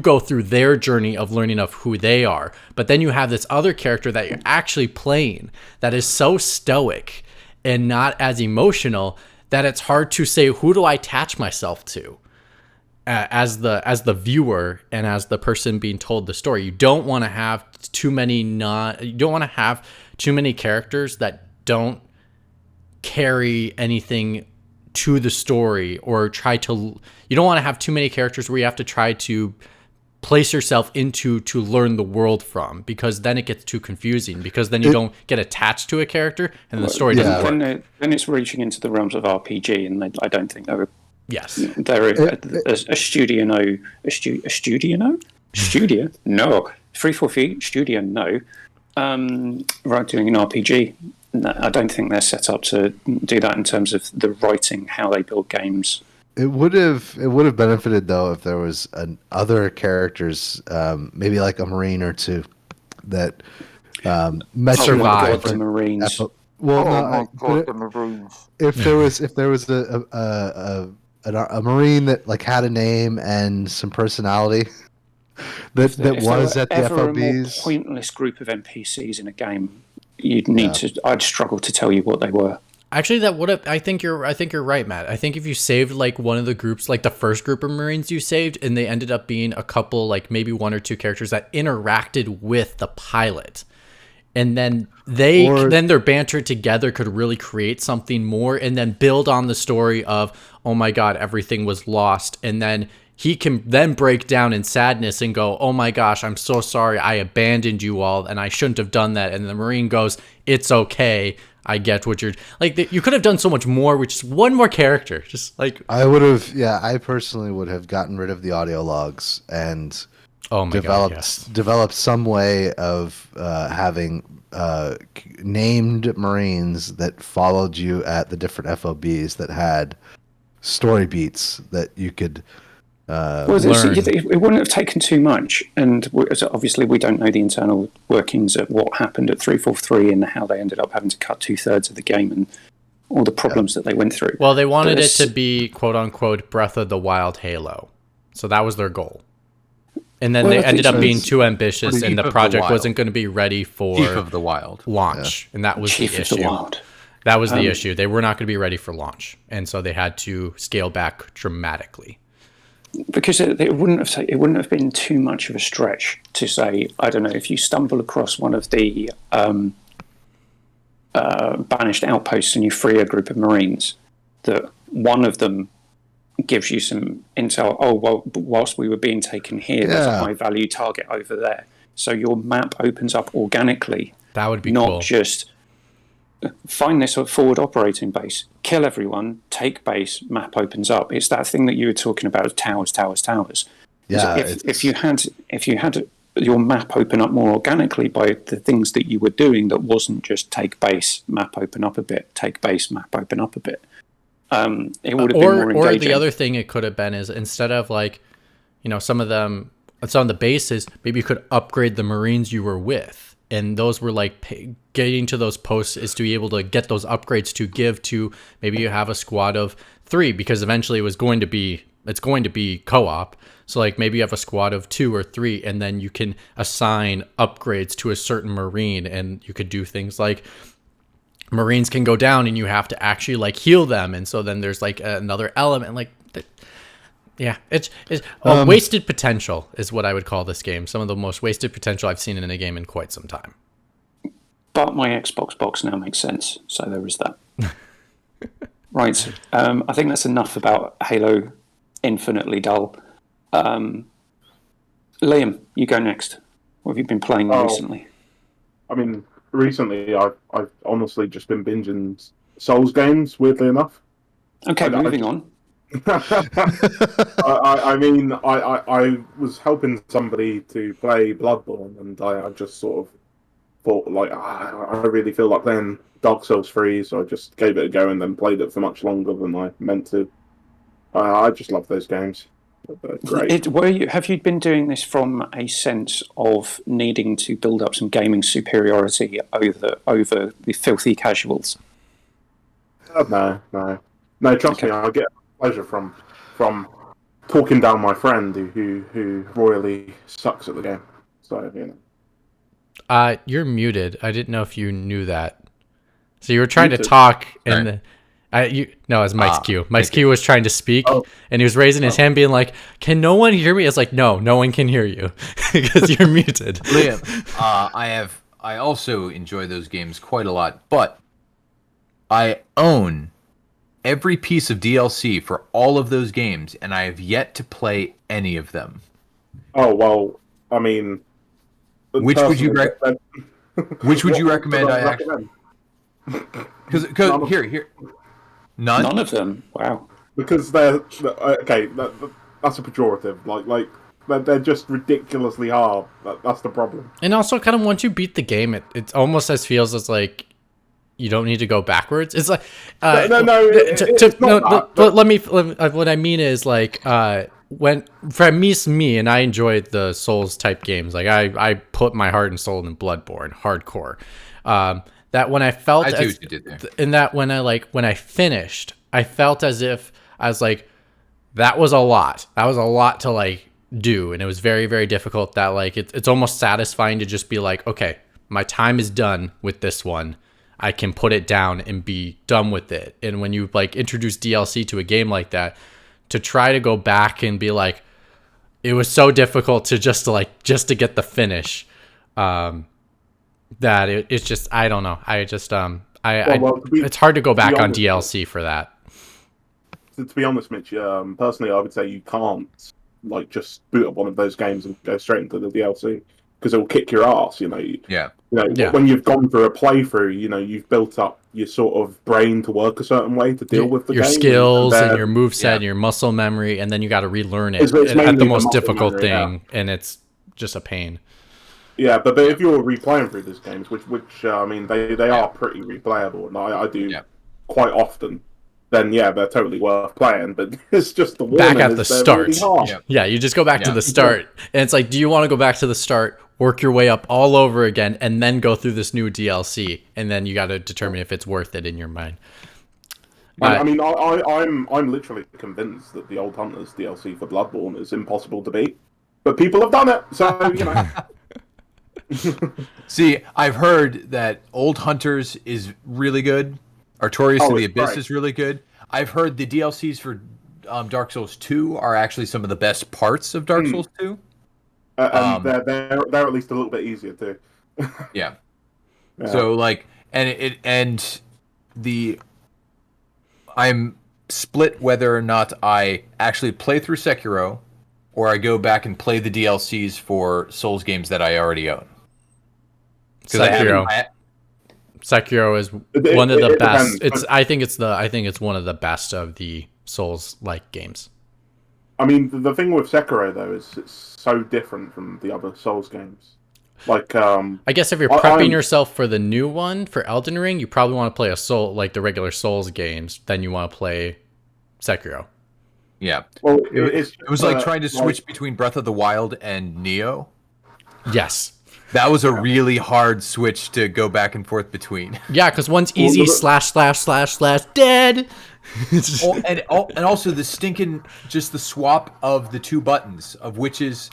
go through their journey of learning of who they are. But then you have this other character that you're actually playing that is so stoic and not as emotional that it's hard to say, who do I attach myself to as the viewer and as the person being told the story. You don't want to have too many characters that don't carry anything to the story, or you don't want to have too many characters where you have to try to place yourself into to learn the world from, because then it gets too confusing, because then you don't get attached to a character and the story doesn't work. Then it's reaching into the realms of RPG, and I don't think they're yes, they're a studio no 343 studio no right, doing an RPG. No, I don't think they're set up to do that in terms of the writing, how they build games. It would have benefited though if there was other characters, maybe like a Marine or two, that survived. The Marines. the Marines. If there was a Marine that like had a name and some personality that was at the ever FOBs. A more pointless group of NPCs in a game, you'd need to. I'd struggle to tell you what they were. Actually, that would have. I think you're right, Matt. I think if you saved like one of the groups, like the first group of Marines you saved, and they ended up being a couple, like maybe one or two characters that interacted with the pilot, and then their banter together could really create something more, and then build on the story of, oh my God, everything was lost, and then he can then break down in sadness and go, oh my gosh, I'm so sorry, I abandoned you all, and I shouldn't have done that. And the Marine goes, it's okay, I get what you're like. You could have done so much more with just one more character. Just like I personally would have gotten rid of the audio logs and developed some way of having named Marines that followed you at the different FOBs that had story beats that you could learn. It wouldn't have taken too much, and obviously we don't know the internal workings of what happened at 343 and how they ended up having to cut 2/3 of the game and all the problems that they went through. Well, they wanted it to be quote unquote Breath of the Wild Halo, so that was their goal. And then they ended up being too ambitious, and the project wasn't going to be ready for Chief of the Wild launch, and that was Chief the issue. Of the Wild. That was the issue. They were not going to be ready for launch, and so they had to scale back dramatically. Because it wouldn't have been too much of a stretch to say, I don't know, if you stumble across one of the banished outposts and you free a group of Marines, that one of them gives you some intel. Oh, well, whilst we were being taken here, there's a high value target over there. So your map opens up organically. That would be not cool. Just find this forward operating base, kill everyone, take base, map opens up. It's that thing that you were talking about, towers. Yeah. If you had your map open up more organically by the things that you were doing, that wasn't just take base, map open up a bit, take base, map open up a bit. It would have been more engaging. Or the other thing it could have been is, instead of like, some of them, it's on the bases, maybe you could upgrade the Marines you were with. And those were like getting to those posts is to be able to get those upgrades to give to, maybe you have a squad of 3, because eventually it's going to be co-op. So like maybe you have a squad of 2 or 3, and then you can assign upgrades to a certain Marine, and you could do things like Marines can go down and you have to actually like heal them. And so then there's like another element like that. Yeah, it's wasted potential is what I would call this game. Some of the most wasted potential I've seen in a game in quite some time. But my Xbox box now makes sense, so there is that. Right, I think that's enough about Halo Infinitely Dull. Liam, you go next. What have you been playing recently? I mean, recently I've honestly just been binging Souls games. Weirdly enough. Okay, moving on. I was helping somebody to play Bloodborne, and I just sort of thought, like, I really feel like playing Dark Souls 3, so I just gave it a go and then played it for much longer than I meant to. I just love those games. They're great. Have you been doing this from a sense of needing to build up some gaming superiority over the filthy casuals? No. Trust me, I get pleasure from talking down my friend who royally sucks at the game. So You're muted. I didn't know if you knew that. So you were trying Muted? to talk, and it's Mike's cue. Mike's cue was trying to speak, and he was raising his hand, being like, "Can no one hear me?" It's like, no one can hear you because you're muted. Liam, I also enjoy those games quite a lot, but I own every piece of DLC for all of those games, and I have yet to play any of them. Oh well, I mean, which would you recommend? Because here, none of them. Wow. Because they're okay. That's a pejorative. Like they're just ridiculously hard. That's the problem. And also, kind of once you beat the game, it almost feels as like you don't need to go backwards. It's like But let me. What I mean is like when for me, and I enjoyed the Souls type games. Like I put my heart and soul in Bloodborne, hardcore. That when I felt I see what you did there. And that when I finished, I felt as if I was like, that was a lot. That was a lot to like do, and it was very, very difficult. That like it's almost satisfying to just be like, okay, my time is done with this one. I can put it down and be done with it. And when you like introduce DLC to a game like that, to try to go back and be like, it was so difficult to just to get the finish. That it's just, I don't know. I just it's hard to go back on DLC for that. To be honest, Mitch, personally, I would say you can't like just boot up one of those games and go straight into the DLC because it will kick your ass. When you've gone through a playthrough, you've built up your sort of brain to work a certain way to deal with the your game, skills and your moveset and your muscle memory, and then you got to relearn it at the most difficult thing, and it's just a pain. Yeah, but if you're replaying through these games, which I mean, they are pretty replayable, and I do quite often, then they're totally worth playing. But it's just the back at the start. Really you just go back to the start, and it's like, do you want to go back to the start, work your way up all over again, and then go through this new DLC, and then you got to determine if it's worth it in your mind. I mean, I'm literally convinced that the Old Hunters DLC for Bloodborne is impossible to beat, but people have done it, so See, I've heard that Old Hunters is really good. Artorias of the Abyss is really good. I've heard the DLCs for Dark Souls 2 are actually some of the best parts of Dark Souls 2. And they're at least a little bit easier too. Yeah. So like, I'm split whether or not I actually play through Sekiro, or I go back and play the DLCs for Souls games that I already own. Sekiro is one of the best. I think it's one of the best of the Souls-like games. I mean, the thing with Sekiro though is it's so different from the other Souls games. Like, I guess if you're prepping yourself for the new one for Elden Ring, you probably want to play the regular Souls games. Then you want to play Sekiro. Yeah. Well, it was like trying to switch between Breath of the Wild and Neo. Yes. That was a really hard switch to go back and forth between. Yeah, because one's easy / dead. And also the stinking just the swap of the two buttons of which is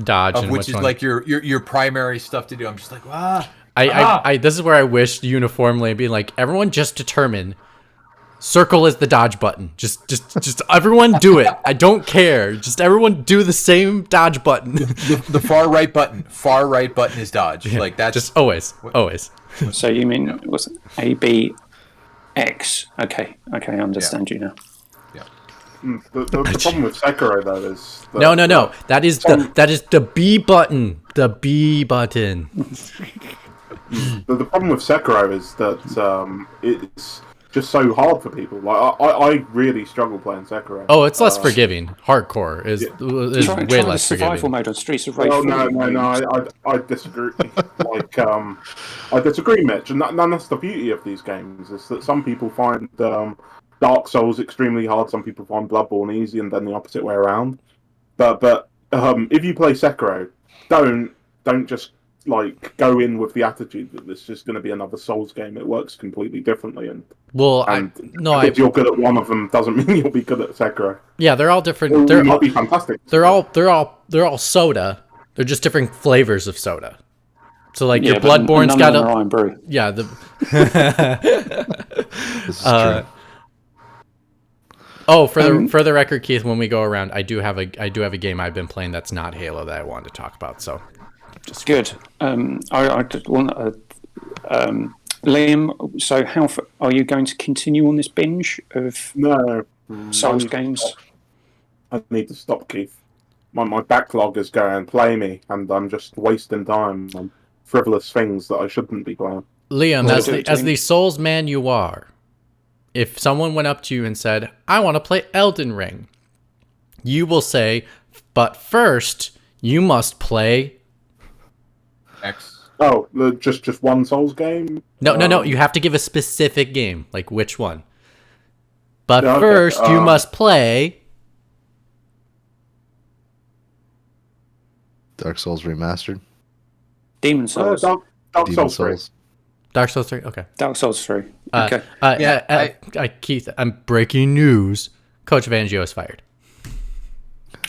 dodge of and which is one. Like your primary stuff to do. I'm just like I this is where I wish uniformly being like everyone just determine circle is the dodge button. Just everyone do it. I don't care. Just everyone do the same dodge button. The far right button is dodge. Like that's just always. So you mean it was A, B, X? Okay, I understand you now. Yeah. The problem with Sekiro though is that, No. That is the B button. The B button. The problem with Sekiro is that it's just so hard for people. Like I really struggle playing Sekiro. Oh, it's less forgiving. Hardcore is Try way the less survival forgiving. mode on Streets of Rage. Oh 4. no! I disagree. Like I disagree, Mitch. And that's the beauty of these games is that some people find Dark Souls extremely hard. Some people find Bloodborne easy, and then the opposite way around. But if you play Sekiro, don't just like go in with the attitude that this is going to be another Souls game. It works completely differently, and if you're good at one of them doesn't mean you'll be good at Sekiro. Yeah, they're all different. Or They're you might all, be fantastic. they're all soda. They're just different flavors of soda. So like your but Bloodborne's none got of them a are Iron Brew. yeah This is true. Oh, for the record, Keith, when we go around, I do have a game I've been playing that's not Halo that I wanted to talk about. So, Good. I just want Liam. So, are you going to continue on this binge of No. Souls games? I need to stop, Keith. My backlog is going, play me, and I'm just wasting time on frivolous things that I shouldn't be playing. Liam, Well, as the Souls man you are, if someone went up to you and said, "I want to play Elden Ring," you will say, "But first, you must play." X. Oh, just one Souls game? No. You have to give a specific game, like which one. But Yeah, okay, first, you must play. Dark Souls Remastered. Demon Souls. Dark Demon Souls 3. Souls. Dark Souls 3. Okay. Dark Souls 3. Okay. Keith, I'm breaking news. Coach Vangio is fired.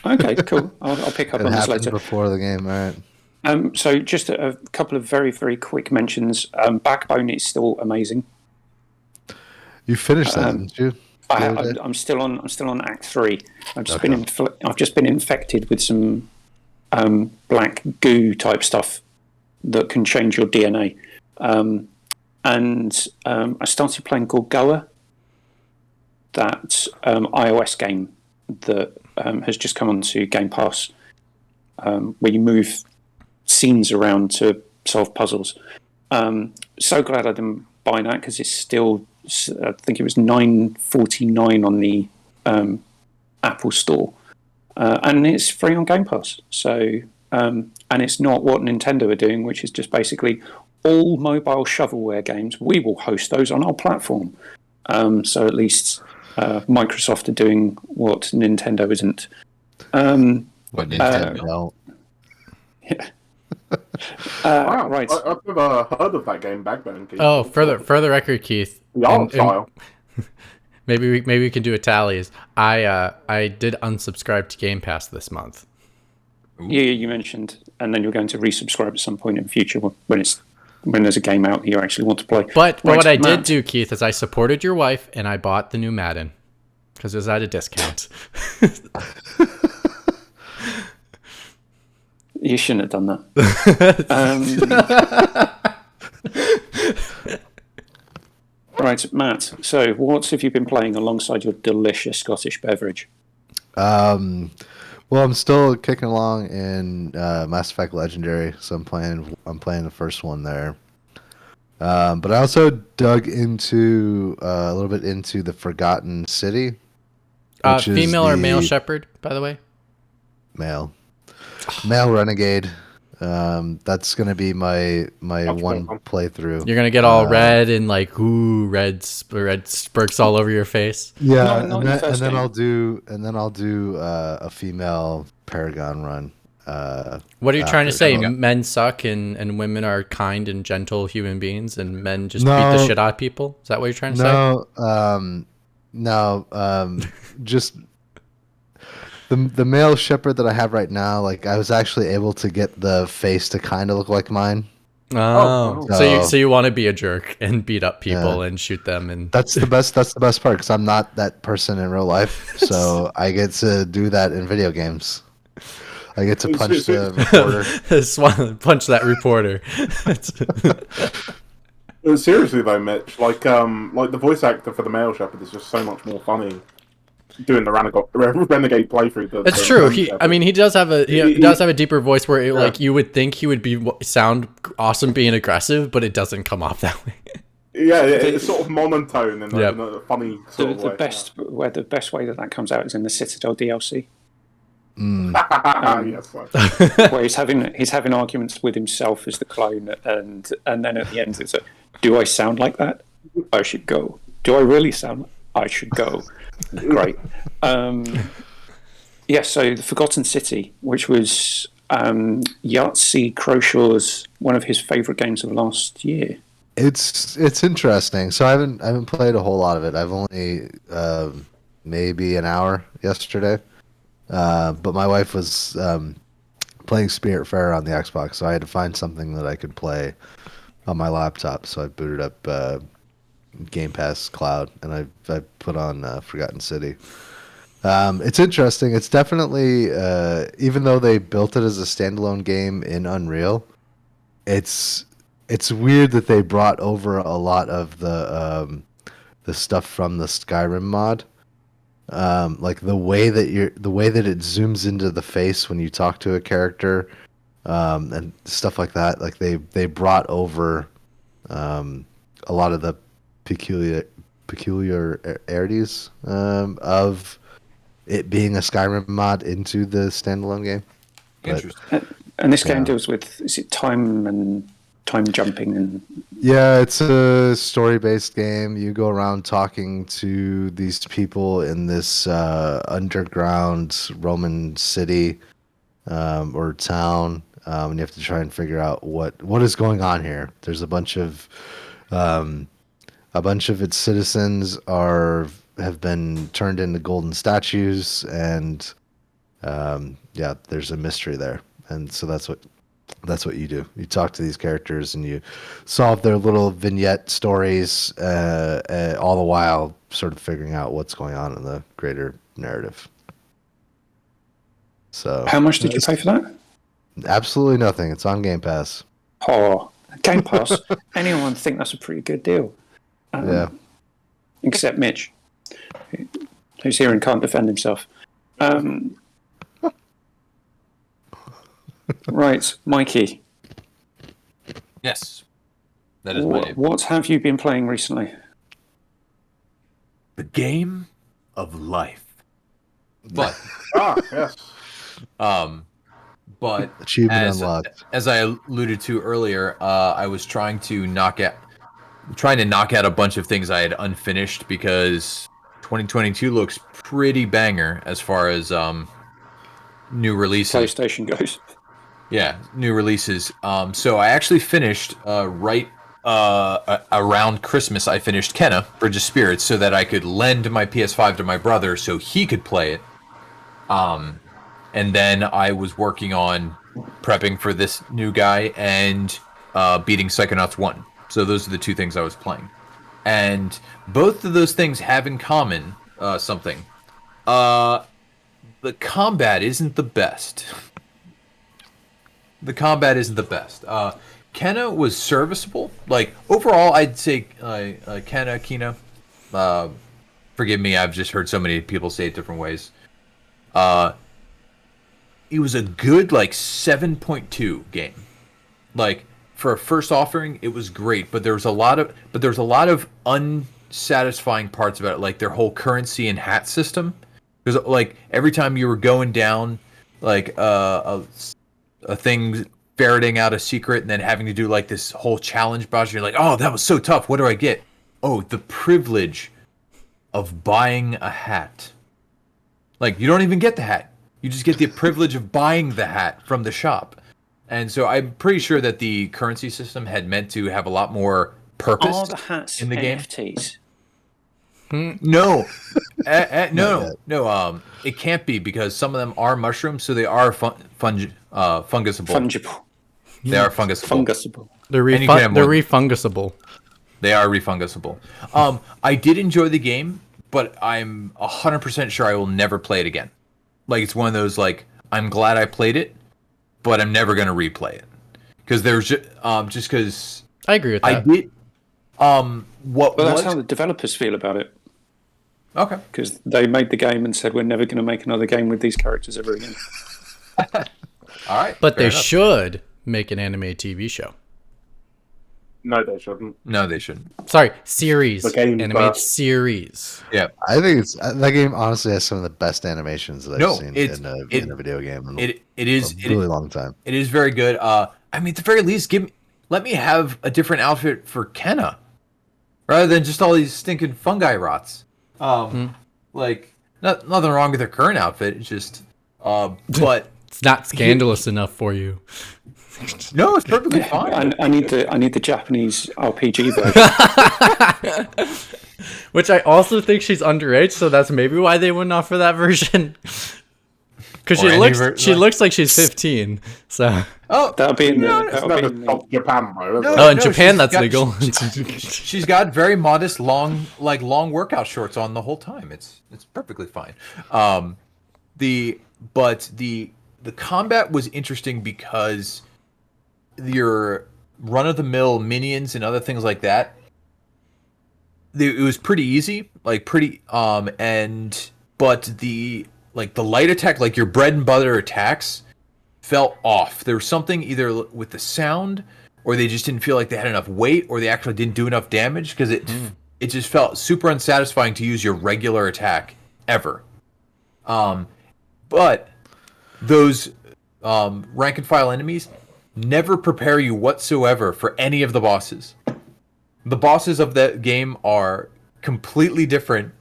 Okay, cool. I'll pick up It on this happened later. before the game, all right? So just a couple of very, very quick mentions. Backbone is still amazing. You finished that, didn't you? I'm still on Act 3. I've just been infected with some black goo type stuff that can change your DNA. And I started playing Gorgoa, that iOS game that has just come onto Game Pass, where you move scenes around to solve puzzles. So glad I didn't buy that because it's still, I think it was $9.49 on the Apple Store, and it's free on Game Pass. So, and it's not what Nintendo are doing, which is just basically all mobile shovelware games. We will host those on our platform. So at least Microsoft are doing what Nintendo isn't. What Nintendo? Yeah. Wow, Right. I've never heard of that game, Backbone. Keith. Oh, for the record, Keith. The art style. Maybe we can do a tallies. I did unsubscribe to Game Pass this month. Yeah, you mentioned, and then you're going to resubscribe at some point in the future when there's a game out you actually want to play. But Right, what I did Matt. do, Keith, is I supported your wife and I bought the new Madden because it was at a discount. You shouldn't have done that. Right, Matt. So, what have you been playing alongside your delicious Scottish beverage? Well, I'm still kicking along in Mass Effect Legendary, so I'm playing the first one there. But I also dug into a little bit into the Forgotten City. Which is Female or the male shepherd, by the way? Male renegade. That's gonna be my one playthrough. You're gonna get all red and like red spurks all over your face. Yeah, Not in the first then game. I'll do a female Paragon run. What are you trying to say? after. Men suck and women are kind and gentle human beings, and men just beat No. the shit out of people? Is that what you're trying to say? No, just the male shepherd that I have right now. Like I was actually able to get the face to kind of look like mine. Oh, Oh. so you want to be a jerk and beat up people and shoot them and That's the best part because I'm not that person in real life, so I get to do that in video games. I get to punch the reporter. punch that reporter. Seriously though, Mitch, like the voice actor for the male shepherd is just so much more funny doing the Renegade playthrough. That's true. He does have a deeper voice where like you would think he would sound awesome being aggressive, but it doesn't come off that way. Yeah, it's sort of monotone in a funny sort of way. The best way that comes out is in the Citadel DLC. Yes, where he's having arguments with himself as the clone, and then at the end it's like, do I sound like that? I should go. Do I really sound? I should go. Great. So the Forgotten City, which was Yahtzee Crowshaw's one of his favorite games of last year. It's interesting. So I haven't played a whole lot of it. I've only maybe an hour yesterday. But my wife was playing Spiritfarer on the Xbox, so I had to find something that I could play on my laptop. So I booted up Game Pass Cloud, and I put on Forgotten City. It's interesting. It's definitely, even though they built it as a standalone game in Unreal, it's weird that they brought over a lot of the stuff from the Skyrim mod. Like the way that it zooms into the face when you talk to a character, and stuff like that. Like they brought over a lot of the peculiarities of it being a Skyrim mod into the standalone game. Interesting. And this game deals with, is it time jumping and... Yeah, it's a story-based game. You go around talking to these people in this underground Roman city or town, and you have to try and figure out what is going on here. There's a bunch of its citizens have been turned into golden statues, and there's a mystery there, and so that's what you do. You talk to these characters and you solve their little vignette stories, all the while sort of figuring out what's going on in the greater narrative. So, how much did you pay for that? Absolutely nothing. It's on Game Pass. Oh, Game Pass. Anyone think that's a pretty good deal? Yeah. Except Mitch, who's here and can't defend himself. Right, Mikey. Yes, that is my name. What have you been playing recently? The game of life. But yes. But Achievement unlocked. As I alluded to earlier, I was trying to knock out a bunch of things I had unfinished because 2022 looks pretty banger as far as new releases. PlayStation goes. Yeah, new releases. So I actually finished around Christmas. I finished Kenna, Bridge of Spirits, so that I could lend my PS5 to my brother so he could play it. And then I was working on prepping for this new guy and beating Psychonauts 1. So those are the two things I was playing. And both of those things have in common something. The combat isn't the best. Kenna was serviceable. Like, overall, I'd say Kena, forgive me, I've just heard so many people say it different ways. It was a good, 7.2 game. Like, for a first offering, it was great, but there was a lot of unsatisfying parts about it, like their whole currency and hat system. Because, every time you were going down, a thing ferreting out a secret and then having to do this whole challenge boss, you're like, oh, that was so tough, what do I get? Oh, the privilege of buying a hat. You don't even get the hat, you just get the privilege of buying the hat from the shop. And so I'm pretty sure that the currency system had meant to have a lot more purpose. Are the hats in the NFTs? game. No. No. It can't be, because some of them are mushrooms, so they are fungusable. Fungible. They are fungusable. They're refungusable. They are refungusable. I did enjoy the game, but I'm 100% sure I will never play it again. It's one of those, I'm glad I played it, but I'm never going to replay it. Because there's just because... I agree with that. I did... But that's how the developers feel about it. Okay. because they made the game and said we're never going to make another game with these characters ever again. All right. But fair they enough. should make an anime TV show. No, they shouldn't. No, they shouldn't. Sorry, series. The game Animated first. series. Yeah. I think it's that game honestly has some of the best animations that I've No, seen it's- in a video game in It is a really long time. It is very good. I mean, at the very least, let me have a different outfit for Kenna, rather than just all these stinking fungi rots. Like, nothing wrong with her current outfit. It's just, but It's not scandalous enough for you. no, it's perfectly fine. I need the Japanese RPG version. Which I also think she's underage, so that's maybe why they wouldn't offer that version. Because Or any she looks like she's 15. So Oh, That'll be in the. No, It's That'll never be in the stopped Japan, though, is No. it? oh, in no, Japan she's that's got- legal. she's got very modest, long workout shorts on the whole time. It's perfectly fine. The combat was interesting because your run of the mill minions and other things like that, it was pretty easy, but the light attack, like your bread and butter attacks, felt off. There was something either with the sound, or they just didn't feel like they had enough weight, or they actually didn't do enough damage, because it just felt super unsatisfying to use your regular attack ever. But those rank and file enemies never prepare you whatsoever for any of the bosses. The bosses of that game are completely different,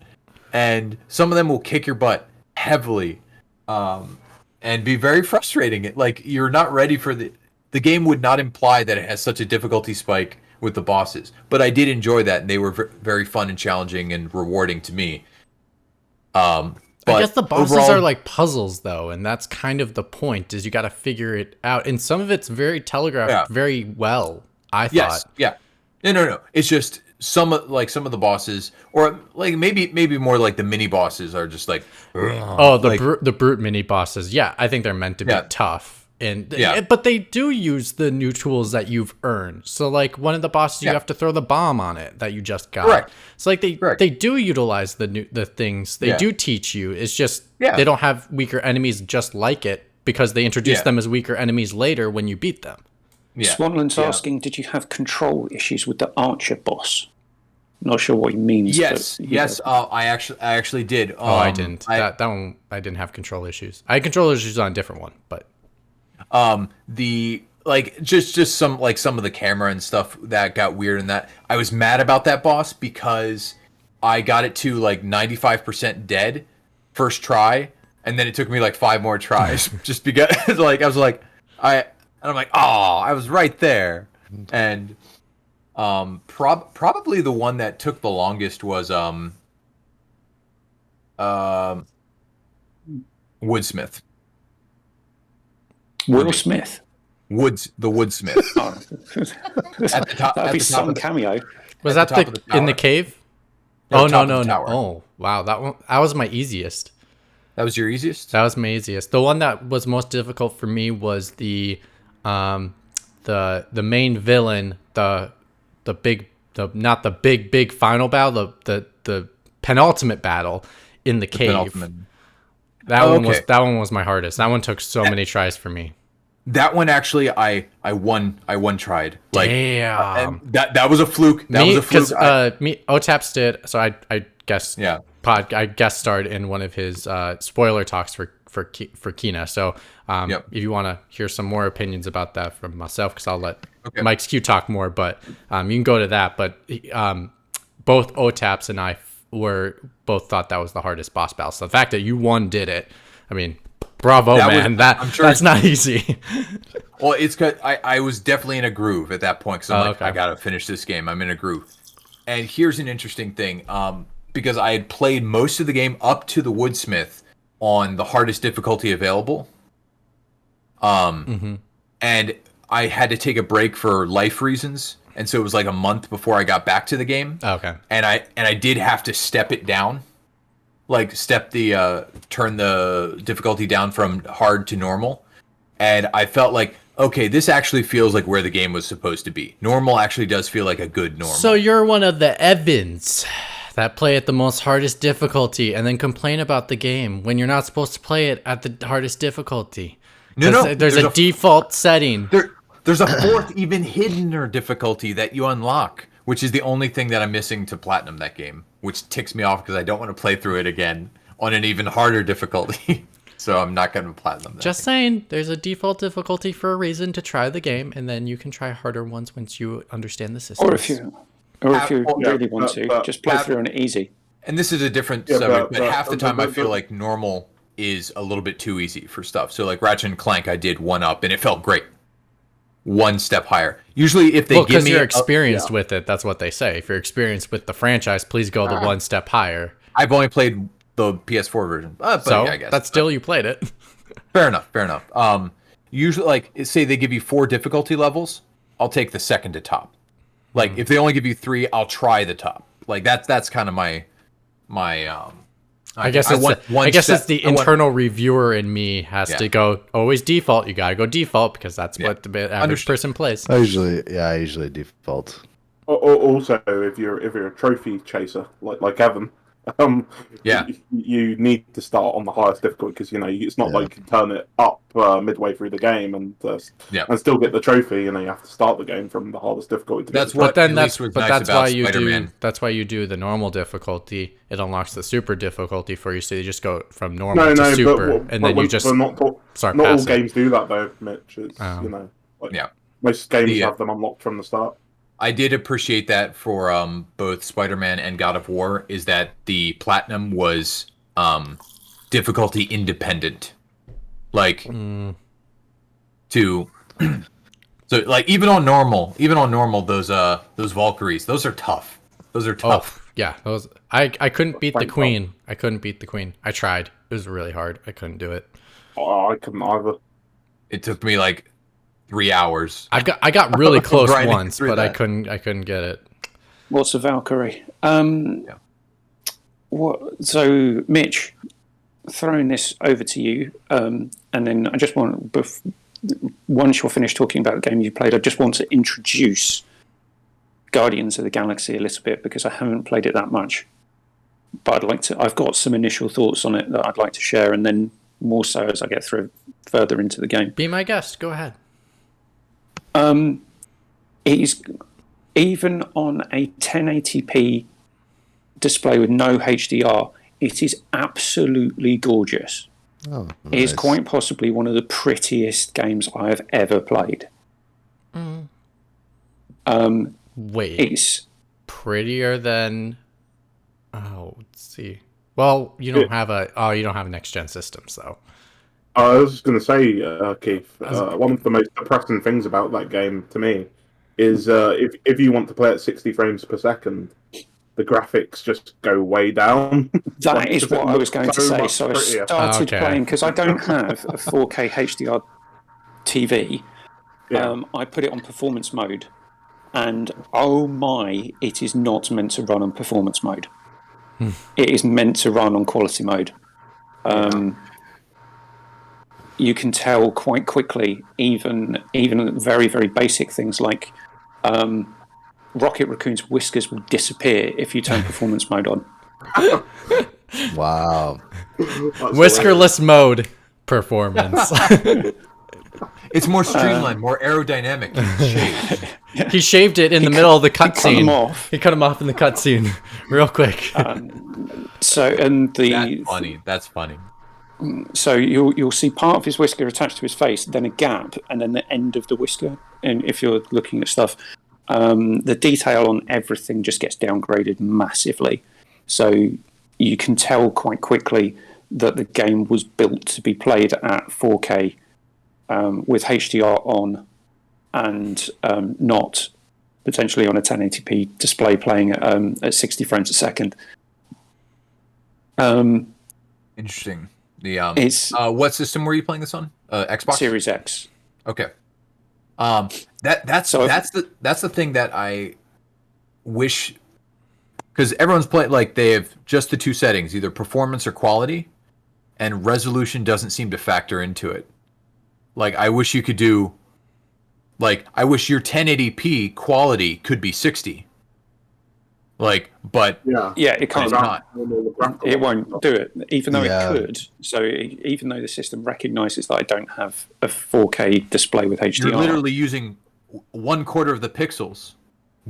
and some of them will kick your butt heavily, and be very frustrating. Like, you're not ready for the game would not imply that it has such a difficulty spike with the bosses, but I did enjoy that, and they were very fun and challenging and rewarding to me. I guess the bosses overall- are like puzzles, though, and that's kind of the point, is you got to figure it out. And some of it's very telegraphed very well, I thought. Yes, yeah. No. It's just some of the bosses, or like maybe more like the mini bosses are just like. Oh, like- the brute mini bosses. Yeah, I think they're meant to be Yeah. tough. And Yeah. but they do use the new tools that you've earned. So like one of the bosses, you Yeah. have to throw the bomb on it that you just got. Correct. So like Correct. they do utilize the things. They Yeah. do teach you. It's just Yeah. they don't have weaker enemies just like it, because they introduce Yeah. them as weaker enemies later when you beat them. Yeah. Swanland's Yeah. asking, did you have control issues with the archer boss? Not sure what he means. Yes, but, yes. I actually did. Oh, I didn't. That one I didn't have control issues. I had control issues on a different one, but The just some of the camera and stuff that got weird, and that I was mad about that boss because I got it to like 95% dead first try, and then it took me like 5 more tries just because like I was like I'm like, oh, I was right there. And probably the one that took the longest was Woodsmith. Will Smith. The Woodsmith. Oh. At the top- That'd at be the top some of the- cameo. was At that the top of the in the tower. cave? No, Oh top no of the no tower. no! Oh wow, that was my easiest. That was your easiest? That was my easiest. The one that was most difficult for me was the main villain, not the big final battle, the penultimate battle in the cave. Penultimate. That Oh, one okay. that one was my hardest. That one took so many tries for me. That one actually, I one tried. Like, Damn. and that was a fluke. That was a fluke. Because Otaps did. So I guess Yeah. I guest starred in one of his spoiler talks for Kina. So Yep. if you want to hear some more opinions about that from myself, because I'll let Okay. Mike's Q talk more, but you can go to that. But both Otaps and I both thought that was the hardest boss battle. So the fact that you did it, I mean, bravo, That was- man. I'm sure That's not easy. Well, it's good. I was definitely in a groove at that point, because I'm like, okay. I gotta finish this game. I'm in a groove. And here's an interesting thing, because I had played most of the game up to the Woodsmith on the hardest difficulty available. And I had to take a break for life reasons, and so it was like a month before I got back to the game. Okay. And I did have to step it down, like turn the difficulty down from hard to normal. And I felt like, okay, this actually feels like where the game was supposed to be. Normal actually does feel like a good normal. So you're one of the Evans. that play at the most hardest difficulty and then complain about the game when you're not supposed to play it at the hardest difficulty. No, there's a default setting. There's a fourth, even hiddener difficulty that you unlock, which is the only thing that I'm missing to platinum that game, which ticks me off because I don't want to play through it again on an even harder difficulty. So I'm not going to platinum that. Just saying, there's a default difficulty for a reason to try the game, and then you can try harder ones once you understand the system. Or if you really want to, just play through on easy. And this is a different subject, but half the time I feel like normal is a little bit too easy for stuff. So like Ratchet and Clank, I did 1-up, and it felt great. One step higher. Usually if they give me... because you're experienced with it, that's what they say. If you're experienced with the franchise, please go the one step higher. I've only played the PS4 version. But so yeah, I guess. That's still you played it. Fair enough. Usually, like, say they give you 4 difficulty levels, I'll take the second to top. Like, if they only give you 3, I'll try the top. Like, that's kind of my I guess it's the internal reviewer in me has to go always default. You gotta go default because that's what the average person plays. I usually default. Also, if you're a trophy chaser like Evan, you need to start on the highest difficulty because it's not like you can turn it up midway through the game and still get the trophy. You have to start the game from the hardest difficulty. That's why you Spider-Man. do. That's why you do the normal difficulty. It unlocks the super difficulty for you, so you just go from normal to super, and then you just not all games do that though, Mitch. It's, most games have them unlocked from the start. I did appreciate that for both Spider-Man and God of War, is that the platinum was difficulty independent. Like so like even on normal those Valkyries, those are tough. Oh, yeah, those I couldn't beat the Queen. I tried. It was really hard. I couldn't do it. Oh, I couldn't either. It took me like 3 hours. I got really close once, but I couldn't get it. What's a Valkyrie? So Mitch, throwing this over to you, and then I just want, once you're finished talking about the game you played, I just want to introduce Guardians of the Galaxy a little bit because I haven't played it that much. But I've got some initial thoughts on it that I'd like to share, and then more so as I get further into the game. Be my guest. Go ahead. It is, even on a 1080p display with no HDR, it is absolutely gorgeous. Oh, nice. It is quite possibly one of the prettiest games I have ever played. Wait, it's prettier than. Oh, let's see. Well, you don't have a next gen system, so. I was just going to say, Keith, one of the most depressing things about that game to me is if you want to play at 60 frames per second, the graphics just go way down. That is what I was going to say. So I started playing, because I don't have a 4K HDR TV. I put it on performance mode, and oh my, it is not meant to run on performance mode. It is meant to run on quality mode. You can tell quite quickly, even very, very basic things like Rocket Raccoon's whiskers will disappear if you turn performance mode on. Wow. Whiskerless mode performance. It's more streamlined, more aerodynamic. He shaved it in the middle of the cutscene. He cut him off in the cutscene real quick. That's funny. So you'll see part of his whisker attached to his face, then a gap, and then the end of the whisker. And if you're looking at stuff, the detail on everything just gets downgraded massively. So you can tell quite quickly that the game was built to be played at 4K with HDR on, and not potentially on a 1080p display playing at 60 frames a second. Interesting. What system were you playing this on? Xbox Series X. Okay. That's the thing that I wish, because everyone's playing, like, they have just the two settings, either performance or quality, and resolution doesn't seem to factor into it. Like, I wish you could do, like, I wish your 1080p quality could be 60. But Yeah. Yeah, it can't. It's not. It won't do it, even though Yeah. it could. So even though the system recognises that I don't have a 4K display with HDR, you're literally using 1/4 of the pixels.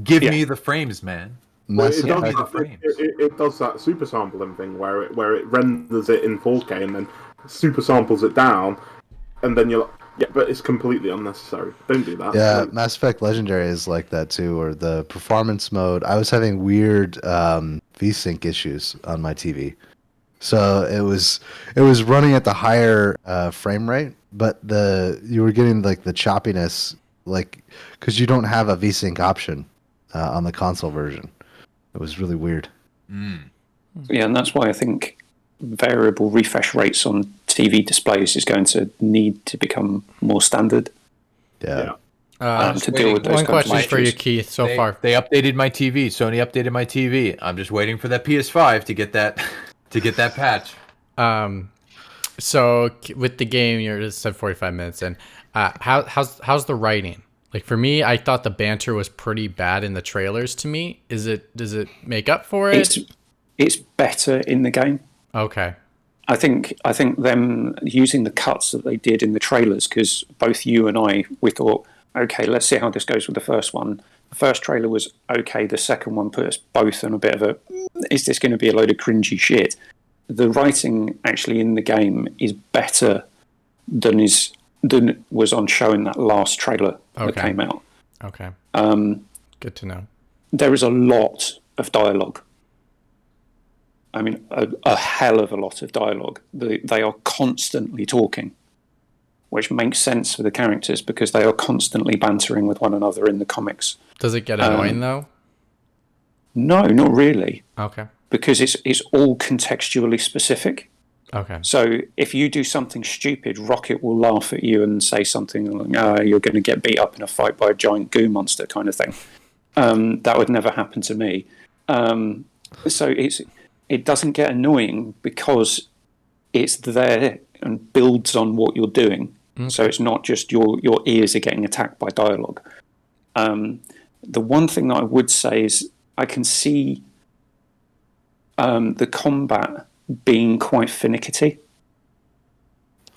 Give Yeah. me the frames, man. Well, Mass it, does Effect. the frames. it does that super sampling thing where it renders it in 4K and then super samples it down, and then you're like, yeah, but it's completely unnecessary. Don't do that. Yeah, Like, Mass Effect Legendary is like that too, or the performance mode. I was having weird VSync issues on my TV, so it was running at the higher frame rate, but you were getting like the choppiness, like because you don't have a VSync option on the console version. It was really weird. yeah, and that's why I think variable refresh rates on TV displays is going to need to become more standard Yeah. to deal with those One kinds of question for you, issues. Keith. So They, far, they updated my TV. Sony updated my TV. I'm just waiting for that PS5 to get that patch. so with the game, you're just said 45 minutes, and how's the writing? Like for me, I thought the banter was pretty bad in the trailers. To me, does it make up for it? It's better in the game. Okay. I think them using the cuts that they did in the trailers, because both you and we thought, okay, let's see how this goes with the first one. The first trailer was okay. The second one put us both on a bit of a, is this going to be a load of cringy shit? The writing actually in the game is better than was on show in that last trailer that came out. Okay. Good to know. There is a lot of dialogue. I mean, a hell of a lot of dialogue. They are constantly talking, which makes sense for the characters because they are constantly bantering with one another in the comics. Does it get annoying though? No, not really, Okay. because it's all contextually specific. Okay. So if you do something stupid, Rocket will laugh at you and say something like, you're going to get beat up in a fight by a giant goo monster kind of thing. That would never happen to me. So it doesn't get annoying because it's there and builds on what you're doing. Okay. So it's not just your ears are getting attacked by dialogue. The one thing that I would say is I can see the combat being quite finicky.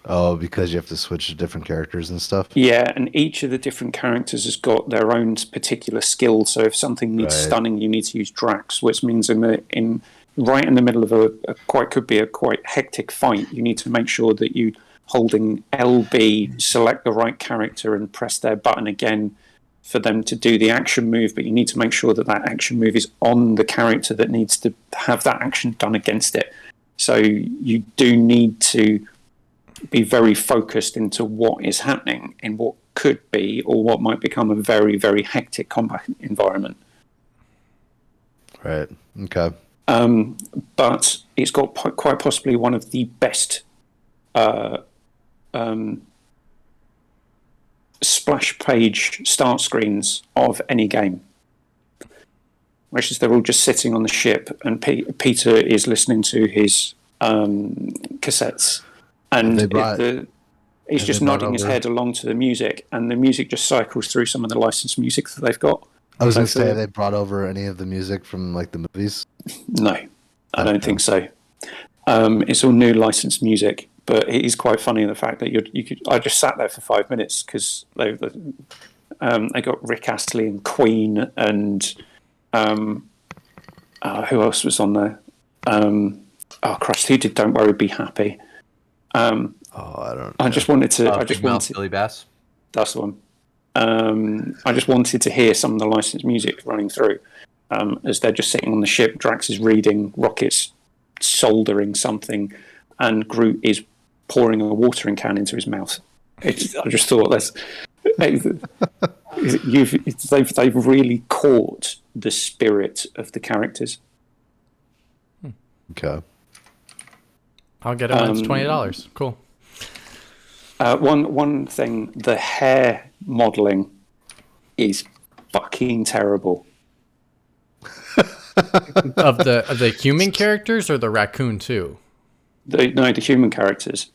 Oh, because you have to switch to different characters and stuff? Yeah, and each of the different characters has got their own particular skill. So if something needs stunning, you need to use Drax, which means right in the middle of a quite hectic fight, you need to make sure that you holding LB, select the right character and press their button again for them to do the action move, but you need to make sure that action move is on the character that needs to have that action done against it. So you do need to be very focused into what is happening in what could be or what might become a very, very hectic combat environment. Right. Okay. But it's got quite possibly one of the best splash page start screens of any game, which is they're all just sitting on the ship and Peter is listening to his cassettes and he's just nodding his head along to the music, and the music just cycles through some of the licensed music that they've got. I was going to say, they brought over any of the music from like the movies? No, I don't think so. It's all new licensed music, but it is quite funny the fact that I just sat there for 5 minutes because they got Rick Astley and Queen and who else was on there? Christ, who did "Don't Worry, Be Happy"? I don't know. I just wanted to. Billy Bass. That's the one. I just wanted to hear some of the licensed music running through as they're just sitting on the ship. Drax is reading, Rocket's soldering something, and Groot is pouring a watering can into his mouth. I just thought they've really caught the spirit of the characters. Okay. I'll get it when it's $20. Cool. One thing, the hair modelling is fucking terrible. of the human characters or the raccoon too? The human characters.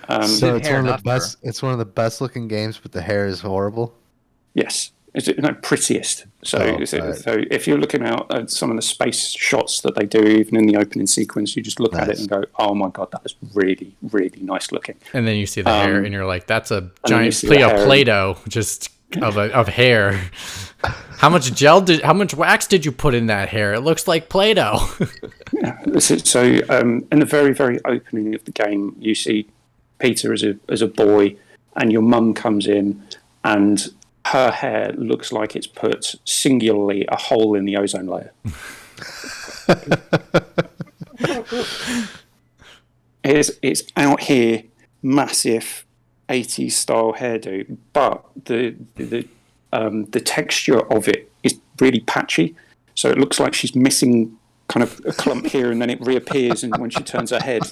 So it's one of the best. It's one of the best looking games, but the hair is horrible. Yes, Is it prettiest? So, right. so if you're looking at some of the space shots that they do, even in the opening sequence, you just look at it and go, "Oh my god, that is really, really nice looking." And then you see the hair, and you're like, "That's a giant Play-Doh just of hair." How much wax did you put in that hair? It looks like Play-Doh. So, in the very, very opening of the game, you see Peter as a boy, and your mum comes in, and her hair looks like it's put singularly a hole in the ozone layer. It's out here, massive 80s style hairdo, but the texture of it is really patchy, so it looks like she's missing kind of a clump here, and then it reappears, and when she turns her head,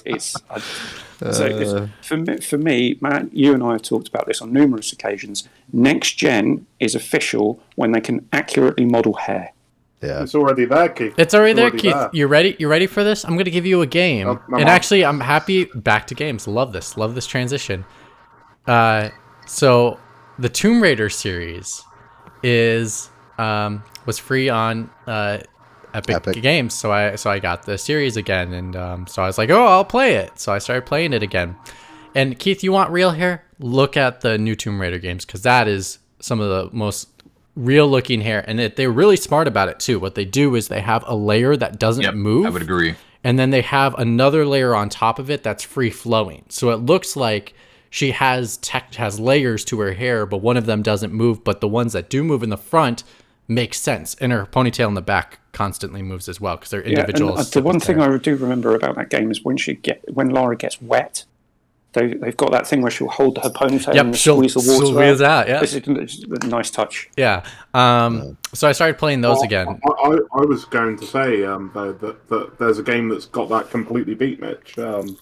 for me, Matt, you and I have talked about this on numerous occasions. Next gen is official when they can accurately model hair. Yeah, it's already there, Keith. It's already there, Keith. You ready? You ready for this? I'm going to give you a game, and actually, I'm happy. Back to games. Love this transition. So the Tomb Raider series was free on Epic Games, so I got the series again, and so I was like, oh, I'll play it. So I started playing it again. And Keith, you want real hair? Look at the new Tomb Raider games, because that is some of the most real looking hair, and they're really smart about it too. What they do is they have a layer that doesn't move. I would agree. And then they have another layer on top of it that's free flowing. So it looks like she has layers to her hair, but one of them doesn't move. But the ones that do move in the front make sense, and her ponytail in the back constantly moves as well because they're individual. And the one thing I do remember about that game is when Lara gets wet, they've got that thing where she'll hold her ponytail and squeeze the water out. Yeah, it's a nice touch. Yeah. So I started playing those again. I was going to say though that there's a game that's got that completely beat, Mitch. The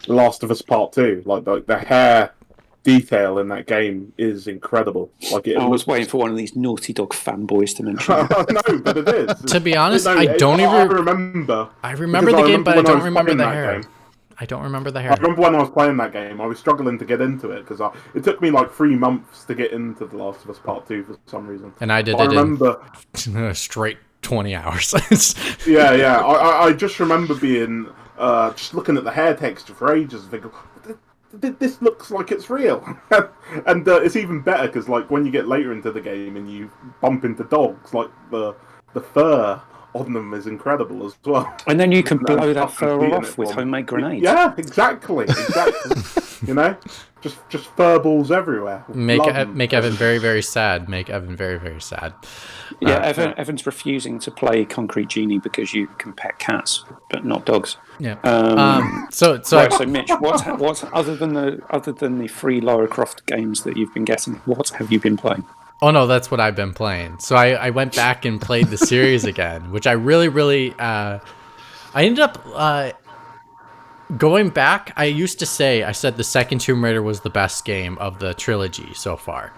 Last of Us Part 2. Like the hair detail in that game is incredible. I was waiting for one of these Naughty Dog fanboys to mention it. No, but it is. To be honest, I remember the game, but I don't remember the hair. I don't remember the hair. I remember when I was playing that game, I was struggling to get into it because it took me like 3 months to get into The Last of Us Part 2 for some reason. And I did it in straight 20 hours. Yeah. I just remember being just looking at the hair texture for ages and thinking, this looks like it's real. And it's even better because like when you get later into the game and you bump into dogs, like the fur on them is incredible as well. And then you can blow that fur off with homemade grenades. Yeah, exactly. You know, just fur balls everywhere. Make Evan very, very sad. Make Evan very, very sad. Yeah, Evan's refusing to play Concrete Genie because you can pet cats but not dogs. Yeah. So Mitch, what other than the free Lara Croft games that you've been getting, what have you been playing? Oh no, that's what I've been playing. So I went back and played the series again, which I really, really. I ended up going back. I said the second Tomb Raider was the best game of the trilogy so far,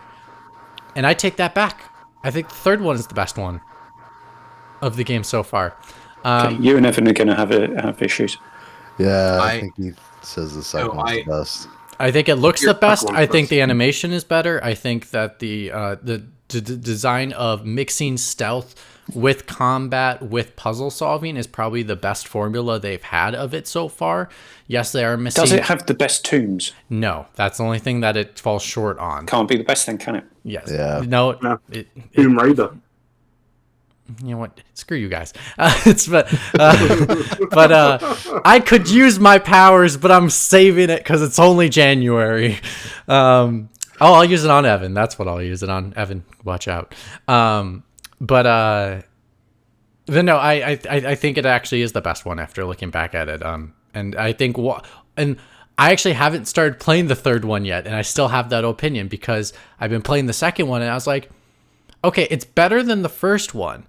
and I take that back. I think the third one is the best one of the game so far. Okay, you and Evan are going to have issues. Yeah, I think he says the second one's the best. I think it looks the best. I think the animation is better. I think that the design of mixing stealth with combat with puzzle solving is probably the best formula they've had of it so far. Yes, they are missing. Does it have the best tombs? No, that's the only thing that it falls short on. Can't be the best thing, can it? Yes. Yeah. No. Tomb Raider. You know what? Screw you guys. But I could use my powers, but I'm saving it because it's only January. I'll use it on Evan. That's what I'll use it on. Evan, watch out. Then no, I think it actually is the best one after looking back at it. And I think and I actually haven't started playing the third one yet, and I still have that opinion because I've been playing the second one, and I was like, okay, it's better than the first one.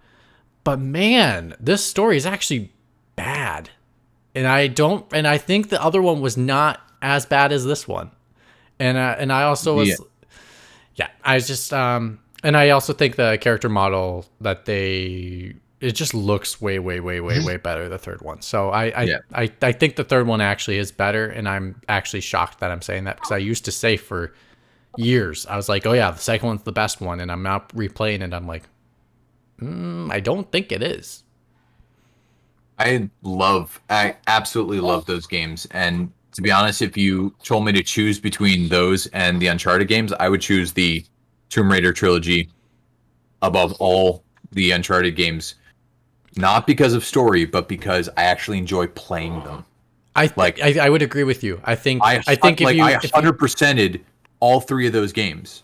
But man, this story is actually bad. And I think the other one was not as bad as this one. And I also was, I just, and I also think the character model that it just looks way better, the third one. So I think the third one actually is better. And I'm actually shocked that I'm saying that because I used to say for years. I was like, oh yeah, the second one's the best one, and I'm now replaying it. I'm like, I don't think it is. I absolutely love those games. And to be honest, if you told me to choose between those and the Uncharted games, I would choose the Tomb Raider trilogy above all the Uncharted games. Not because of story, but because I actually enjoy playing them. I would agree with you. I think I if you 100%ed all three of those games.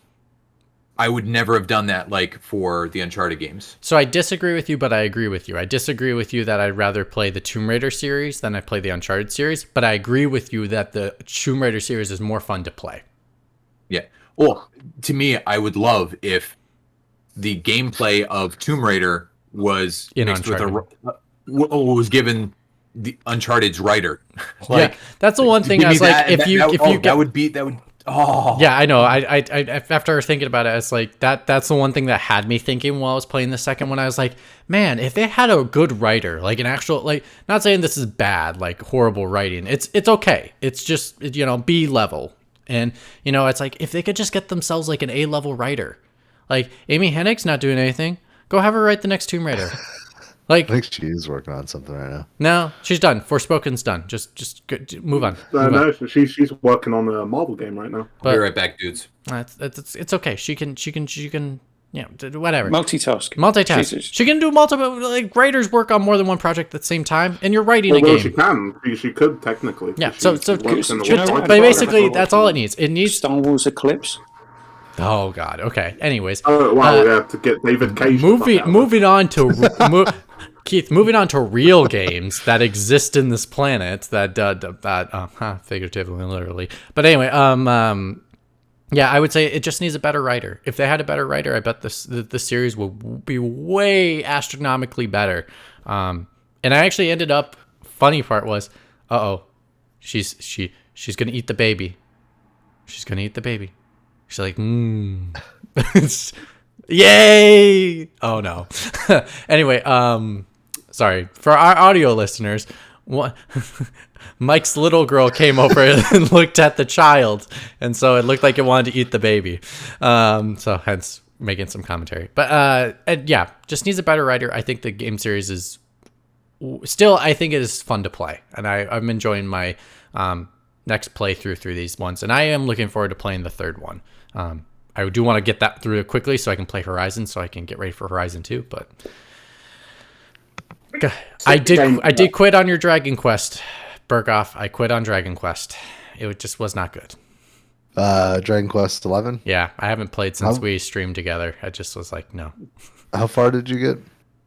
I would never have done that for the Uncharted games. So I disagree with you, but I agree with you. I disagree with you that I'd rather play the Tomb Raider series than I play the Uncharted series, but I agree with you that the Tomb Raider series is more fun to play. Yeah. Well, to me, I would love if the gameplay of Tomb Raider was mixed with was given the Uncharted's writer. Yeah, that's the one thing I was like, that would. Oh yeah, I know. I after thinking about it, it's like that's the one thing that had me thinking while I was playing the second one. I was like, man, if they had a good writer, like an actual, like, not saying this is bad, like horrible writing. It's okay. It's just, B level. And it's like if they could just get themselves like an A level writer, like Amy Hennig's not doing anything. Go have her write the next Tomb Raider. Like, I think she is working on something right now. No, she's done. Forspoken's done. Just move on. No, she's working on a Marvel game right now. I'll be right back, dudes. It's okay. She can. Yeah, whatever. Multitask. She can do multiple. Like, writers work on more than one project at the same time, and you're writing a game. She can. She could technically. Yeah. But basically, that's all it needs. It needs Star Wars Eclipse. Oh God. Okay. Anyways. Oh wow. Yeah. To get David Cage. Moving on to. Keith, moving on to real games that exist in this planet figuratively and literally. But anyway, yeah, I would say it just needs a better writer. If they had a better writer, I bet the series will be way astronomically better. And I actually ended up. Funny part was, she's gonna eat the baby. She's gonna eat the baby. She's like, yay! Oh no. Anyway, sorry for our audio listeners. Mike's little girl came over and looked at the child, and so it looked like it wanted to eat the baby. So hence making some commentary. But yeah, just needs a better writer. I think the game series is still. I think it is fun to play, and I'm enjoying my next playthrough through these ones, and I am looking forward to playing the third one. I do want to get that through quickly so I can play Horizon, so I can get ready for Horizon 2. But I did quit on your Dragon Quest, Berghoff. I quit on Dragon Quest. It just was not good. Dragon Quest 11. Yeah, I haven't played since we streamed together. I just was like, no. How far did you get?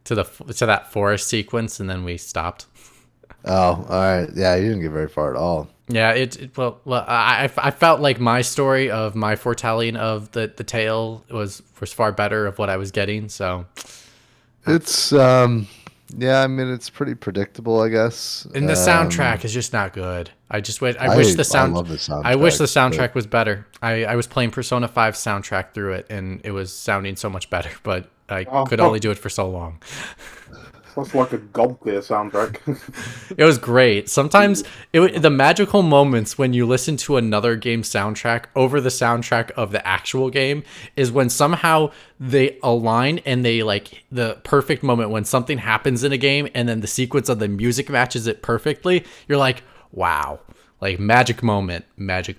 To that forest sequence, and then we stopped. Oh, all right. Yeah, you didn't get very far at all. Yeah, I felt like my story of my foretelling of the tale was far better of what I was getting. So it's yeah, I mean it's pretty predictable, I guess. And the soundtrack is just not good. I wish the soundtrack was better. I was playing Persona 5 soundtrack through it, and it was sounding so much better, but I could only do it for so long. That's like a God tier soundtrack. It was great. Sometimes the magical moments when you listen to another game's soundtrack over the soundtrack of the actual game is when somehow they align and they like the perfect moment when something happens in a game and then the sequence of the music matches it perfectly. You're like, wow, like magic moment. Right,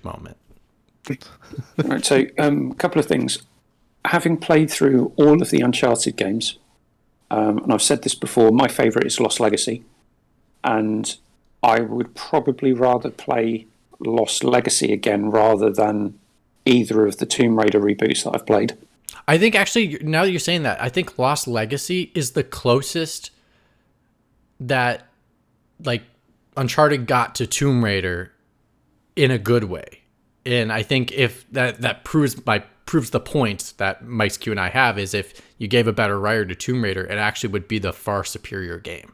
so a couple of things. Having played through all of the Uncharted games, and I've said this before, my favourite is Lost Legacy, and I would probably rather play Lost Legacy again rather than either of the Tomb Raider reboots that I've played. I think actually, now that you're saying that, I think Lost Legacy is the closest that like Uncharted got to Tomb Raider in a good way. And I think if that proves the point that Mike's Q and I have is if you gave a better writer to Tomb Raider, it actually would be the far superior game.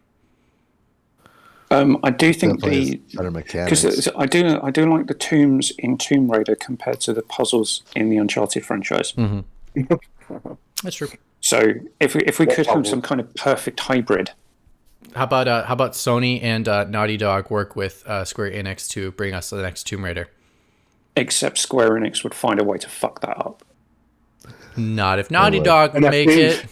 I do think better mechanics. Because I do like the tombs in Tomb Raider compared to the puzzles in the Uncharted franchise. Mm-hmm. That's true. So if we could have some kind of perfect hybrid. How about Sony and Naughty Dog work with Square Enix to bring us the next Tomb Raider? except Square Enix would find a way to fuck that up. Not if Naughty would. Dog would make NFTs. it.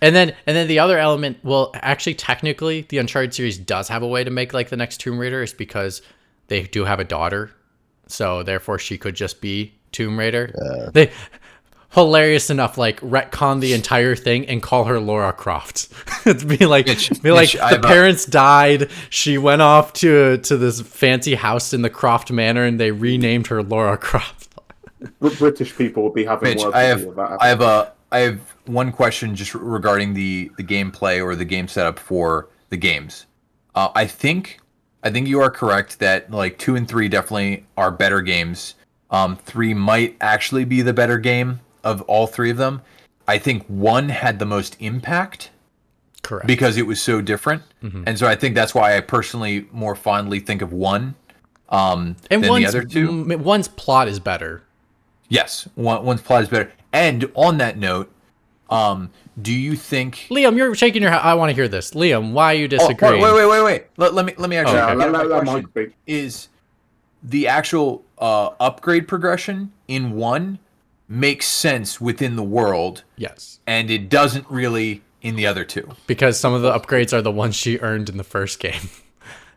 And then the other element, well, actually, technically, the Uncharted series does have a way to make like the next Tomb Raider, is because they do have a daughter, so therefore she could just be Tomb Raider. They hilarious enough, like retcon the entire thing and call her Lara Croft. It'd be like, Mitch, the parents died. She went off to this fancy house in the Croft Manor, and they renamed her Lara Croft. British people would be having Mitch, words I with that. I have one question just regarding the gameplay or the game setup for the games. I think you are correct that like 2 and 3 definitely are better games. 3 might actually be the better game of all 3 of them. I think 1 had the most impact. Correct. Because it was so different. And so I think that's why I personally more fondly think of 1 than the other 2. 1's plot is better. Yes, one's plot is better. And on that note, do you think Liam, you're shaking your head. I want to hear this. Liam, why are you disagreeing? Wait. Let me actually. Okay. That might be. Is the actual upgrade progression in 1 makes sense within the world, Yes. and it doesn't really in the other 2. Because some of the upgrades are the ones she earned in the first game.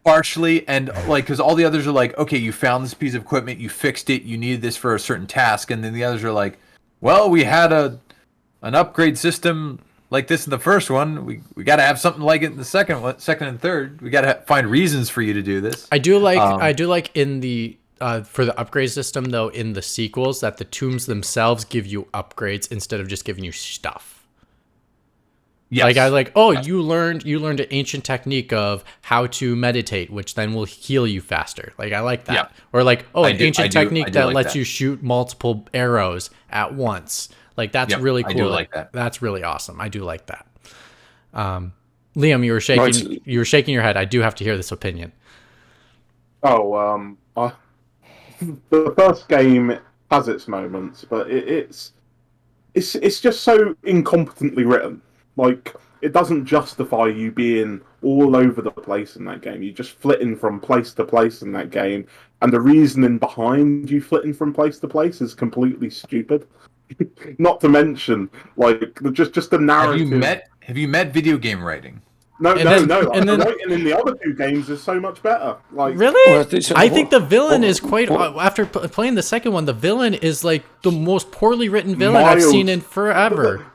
Partially, and like, because all the others are like, okay, you found this piece of equipment, you fixed it, you needed this for a certain task, and then the others are like, well, we had an upgrade system like this in the first one. We got to have something like it in the second and third. We got to find reasons for you to do this. I do like in the for the upgrade system though, in the sequels, that the tombs themselves give you upgrades instead of just giving you stuff. Yes. Like I like, oh, you learned an ancient technique of how to meditate, which then will heal you faster. Like I like that. Yeah. Or like, oh, I an do ancient technique that like lets that. you shoot multiple arrows at once. Like that's Yep, really cool. I do like that. That's really awesome. I do like that. Liam, you were shaking your head. I do have to hear this opinion. Oh, the first game has its moments, but it's just so incompetently written. Like, it doesn't justify you being all over the place in that game. You're just flitting from place to place in that game, and the reasoning behind you flitting from place to place is completely stupid. Not to mention, like, just the narrative. Have you met video game writing? No. And then- Writing in the other 2 games is so much better. Like, Really? Well, I think the villain is quite. After playing the second one, the villain is like the most poorly written villain I've Miles. seen in forever.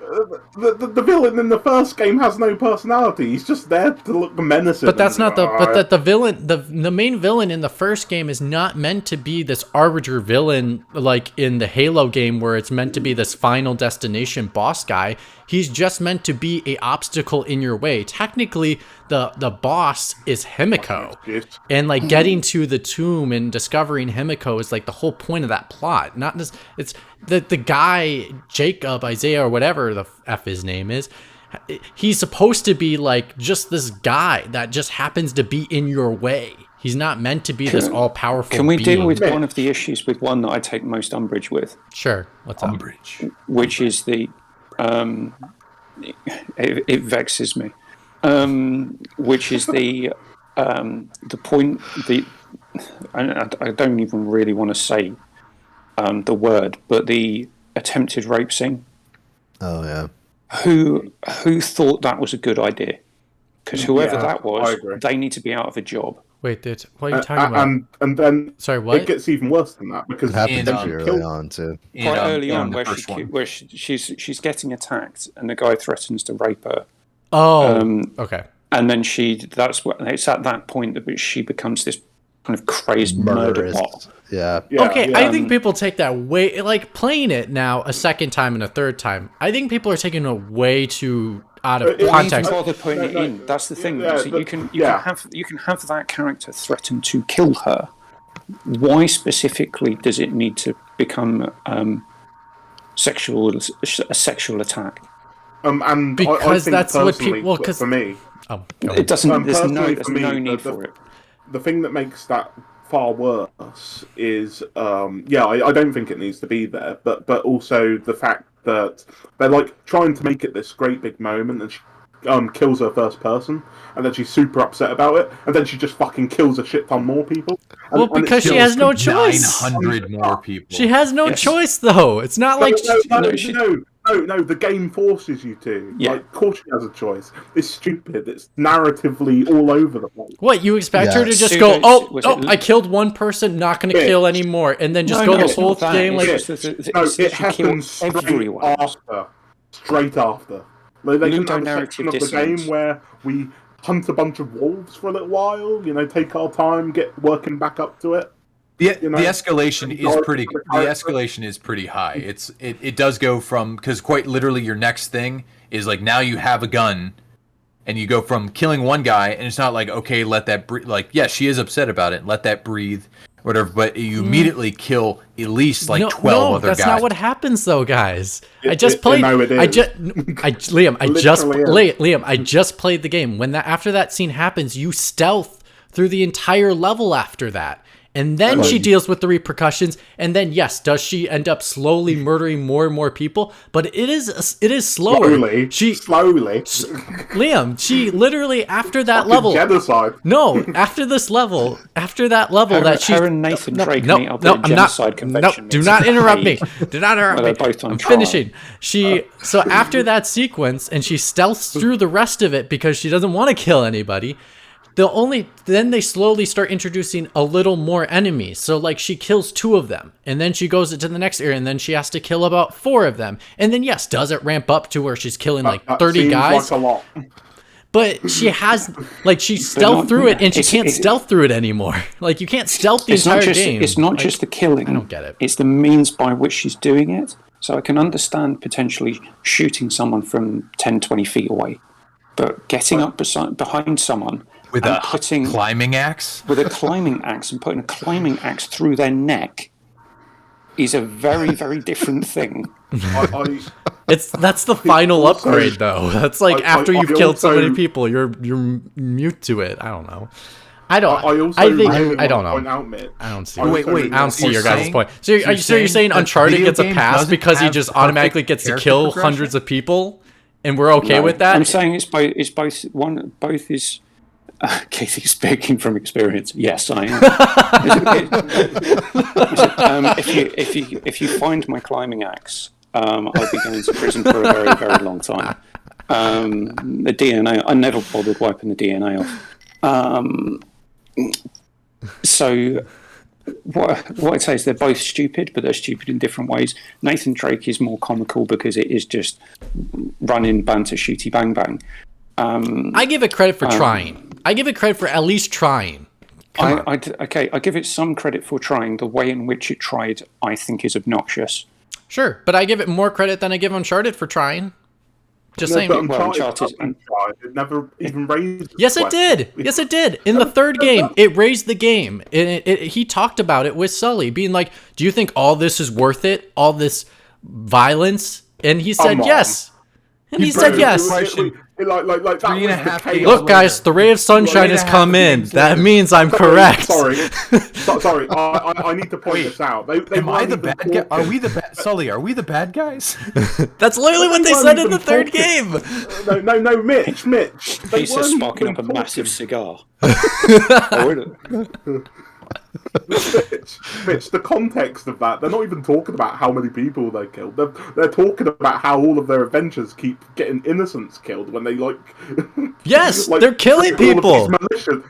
The villain in the first game has no personality. He's just there to look menacing. But that's not the. But the villain, the main villain in the first game is not meant to be this arbiter villain like in the Halo game, where it's meant to be this final destination boss guy. He's just meant to be a obstacle in your way. Technically, the boss is Himiko, and like getting to the tomb and discovering Himiko is like the whole point of that plot. Not just it's the guy Jacob, Isaiah, or whatever the f his name is. He's supposed to be like just this guy that just happens to be in your way. He's not meant to be this all-powerful. Can we being. deal with one of the issues with one that I take most umbrage with? Sure. What's up? Umbrage. Which is the it vexes me. Which is the point, I don't even really want to say the word, but the attempted rape scene. Oh yeah. Who thought that was a good idea? Because whoever that I was, agree. they need to be out of a job. Wait, what are you talking about? And then Sorry, what? it gets even worse than that because It happens And, pretty early on too. Quite early on, the where first one. she's getting attacked, and the guy threatens to rape her. Oh, okay. And then it's at that point that she becomes this kind of crazed murder Murderous. bot. Yeah. Okay, I think people take that way, like playing it now a second time and a third time. I think people are taking it way too out of It- context. Don't bother putting it No, in. That's the thing. yeah, so you but- can yeah. have that character threaten to kill her. Why specifically does it need to become a sexual attack? and Because I think that's what personally, people- well, 'cause- for me, Oh, go It doesn't. There's personally no for me, need the- for it. the thing that makes that far worse is I don't think it needs to be there, but also the fact that they're like trying to make it this great big moment, and kills her first person, and then she's super upset about it, and then she just fucking kills a shit ton more people. Well, because she has no choice. 900 more people. She has no choice, though. It's not like No, the game forces you to. Yeah. Like, of course she has a choice. It's stupid. It's narratively all over the place. what you expect her to just Pseudo- go. was Oh, it- I killed one person, not going to kill anymore, and then just go the it's whole not that. game like. It's just that No, it's it that she killed happens straight everyone. after. Straight after. Like, they can Ludo have a narrative section of the dissonance. game where we hunt a bunch of wolves for a little while, take our time, get working back up to it. The You know, escalation is pretty. the The escalation is pretty high. It does go from, because quite literally your next thing is like, now you have a gun, and you go from killing one guy, and it's not like, okay, let that breathe. Like, yeah, she is upset about it. Let that breathe, whatever. But you immediately kill at least like 12 other guys. That's not what happens, though, guys. I It just is. played. No, it I is. just, Liam. Literally I just played the game. After that scene happens, you stealth through the entire level after that. And then she deals with the repercussions. And then, yes, does she end up slowly murdering more and more people? But it is slower. Slowly. Liam, she literally after that Fucking level. genocide. No, after that level that she. Her and Nathan Drake No, meet up no, at a I'm not. genocide No, convention. do not interrupt me. Do not interrupt Well, me. they're both on I'm trial. finishing. So after that sequence, and she stealths through the rest of it because she doesn't want to kill anybody. Then they slowly start introducing a little more enemies. So like she kills 2 of them, and then she goes into the next area, and then she has to kill about 4 of them. And then yes, does it ramp up to where she's killing like That 30 seems guys? like a lot. But she has she stealthed through it, and she can't stealth through it anymore. Like you can't stealth the entire game. It's not Like, just the killing. I don't get it. It's the means by which she's doing it. So I can understand potentially shooting someone from 10, 20 feet away. But getting up behind someone with and a putting climbing axe. with a climbing axe and putting a climbing axe through their neck is a very, very different thing. That's the final upgrade, though. That's like after you've killed so many people, you're mute to it. I don't know. I don't know. I don't see. Wait, I don't see your guys' saying- point. So you're saying that Uncharted video gets a game pass doesn't because he have just perfect automatically gets to character kill progression? hundreds of people, and we're okay No, with that? I'm saying it's both one. Both is. Casey speaking from experience. Yes, I am. If you find my climbing axe, I'll be going to prison for a very, very long time. The DNA, I never bothered wiping the DNA off. So what I'd say is they're both stupid, but they're stupid in different ways. Nathan Drake is more comical because it is just running banter, shooty, bang, bang. I give it credit for trying. I give it credit for at least trying. I give it some credit for trying. The way in which it tried, I think, is obnoxious. Sure, but I give it more credit than I give Uncharted for trying. Just saying. But Well, Uncharted, it never even raised. Yes, it did. Yes, it did. In the 3rd game, it raised the game. He talked about it with Sully, being like, "Do you think all this is worth it? All this violence?" And he said yes. And he said yes. Like that 3.5 days Look, guys, the ray of sunshine has come in. That means I'm correct. Sorry. I need to point this out. Am I the bad guy? Are we the bad? Sully, are we the bad guys? That's literally what they said in the 3rd game. No, Mitch. He's just sparking up a massive cigar. Mitch, the context of that, they're not even talking about how many people they killed. They're talking about how all of their adventures keep getting innocents killed when they Yes, they're killing all of people. these militias.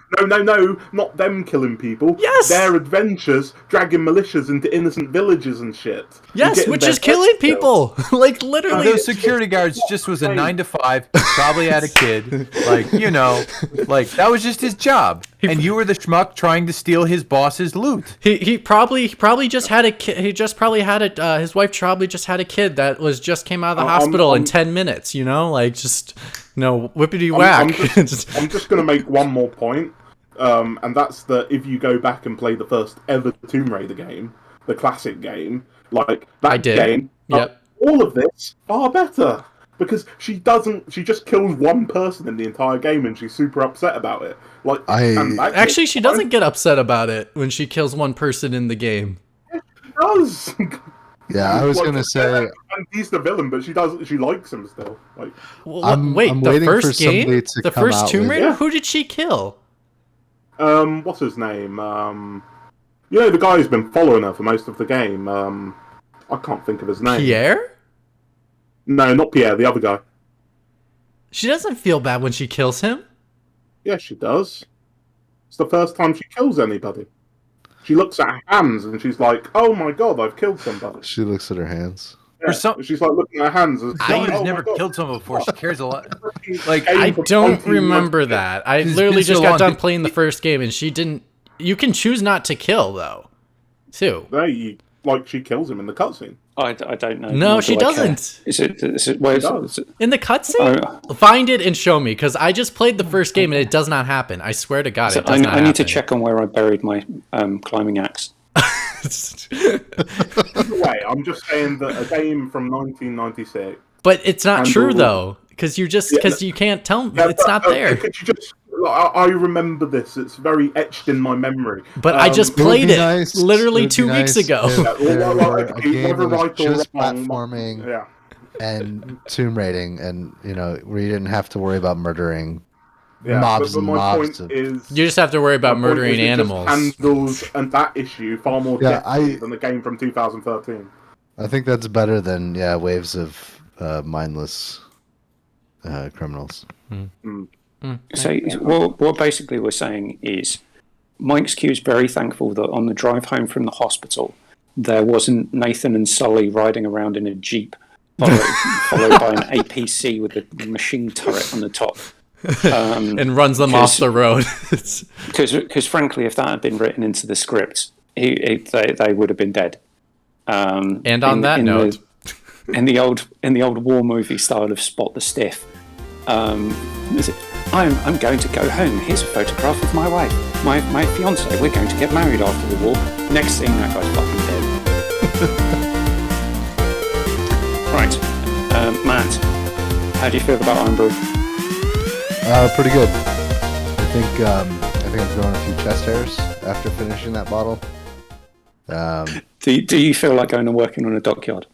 No, not them killing people. Yes. Their adventures dragging militias into innocent villages and shit. Yes, Getting which their is killing heads killed. people. Like literally. Those security guards just was a 9 to 5. Probably had a kid. That was just his job. And you were the schmuck trying to steal his boss's loot. He probably just had a kid. He just probably had a his wife probably just had a kid that just came out of the hospital in 10 minutes. Whippity whack. I'm just going to make one more point, and that's that if you go back and play the first ever Tomb Raider game, the classic game, like that I did. game, Yep. all of this far better. Because she just kills one person in the entire game, and she's super upset about it. Actually, she doesn't get upset about it when she kills one person in the game. She does. Yeah, I was Like, gonna say and he's the villain, but she likes him still. Like, Wait, I'm the waiting for first game, somebody to the come first out Tomb with- Raider. Yeah. Who did she kill? what's his name? The guy who's been following her for most of the game. I can't think of his name. Pierre? No, not Pierre. The other guy. She doesn't feel bad when she kills him. Yeah, she does. It's the first time she kills anybody. She looks at her hands and she's like, "Oh my god, I've killed somebody." She looks at her hands. For some- She's like looking at her hands. And Someone "Oh who's my never God." killed someone before. She cares a lot. Like, I from don't 20 remember that. I It's literally been so just got long. done playing the first game, and she didn't. You can choose not to kill though, too. She kills him in the cutscene. I don't know. No, nor she do I care. doesn't. Is it where is does. it? In the cutscene, find it and show me, because I just played the first game and it does not happen. I swear to God, it does not I need to happen. check on where I buried my climbing axe. Anyway, I'm just saying that a game from 1996. But it's not And true the- though, because you can't tell. Yeah, It's not there. Could you just? I remember this. It's very etched in my memory. But I just It would played be it nice- literally it would be 2 weeks nice ago. if there were a game whether that was right or just wrong, platforming Yeah. and tomb raiding, and where you didn't have to worry about murdering Yeah, mobs but and my mobs. point is, You just have to worry about my point murdering is it just animals. handles and that issue far more Yeah, deftly than the game from 2013. I think that's better than waves of mindless criminals. So what basically we're saying is Mike's Q is very thankful that on the drive home from the hospital there wasn't Nathan and Sully riding around in a Jeep followed by an APC with a machine turret on the top. And runs them off the road. Because frankly, if that had been written into the script, they would have been dead. And on that note, in the old war movie style of Spot the Stiff, is it? I'm going to go home. Here's a photograph of my wife, my fiance. We're going to get married after the war. Next thing, that guy's fucking dead. Right, Matt, how do you feel about Iron Brew? Pretty good. I think I've grown a few chest hairs after finishing that bottle. Do you feel like going and working on a dockyard?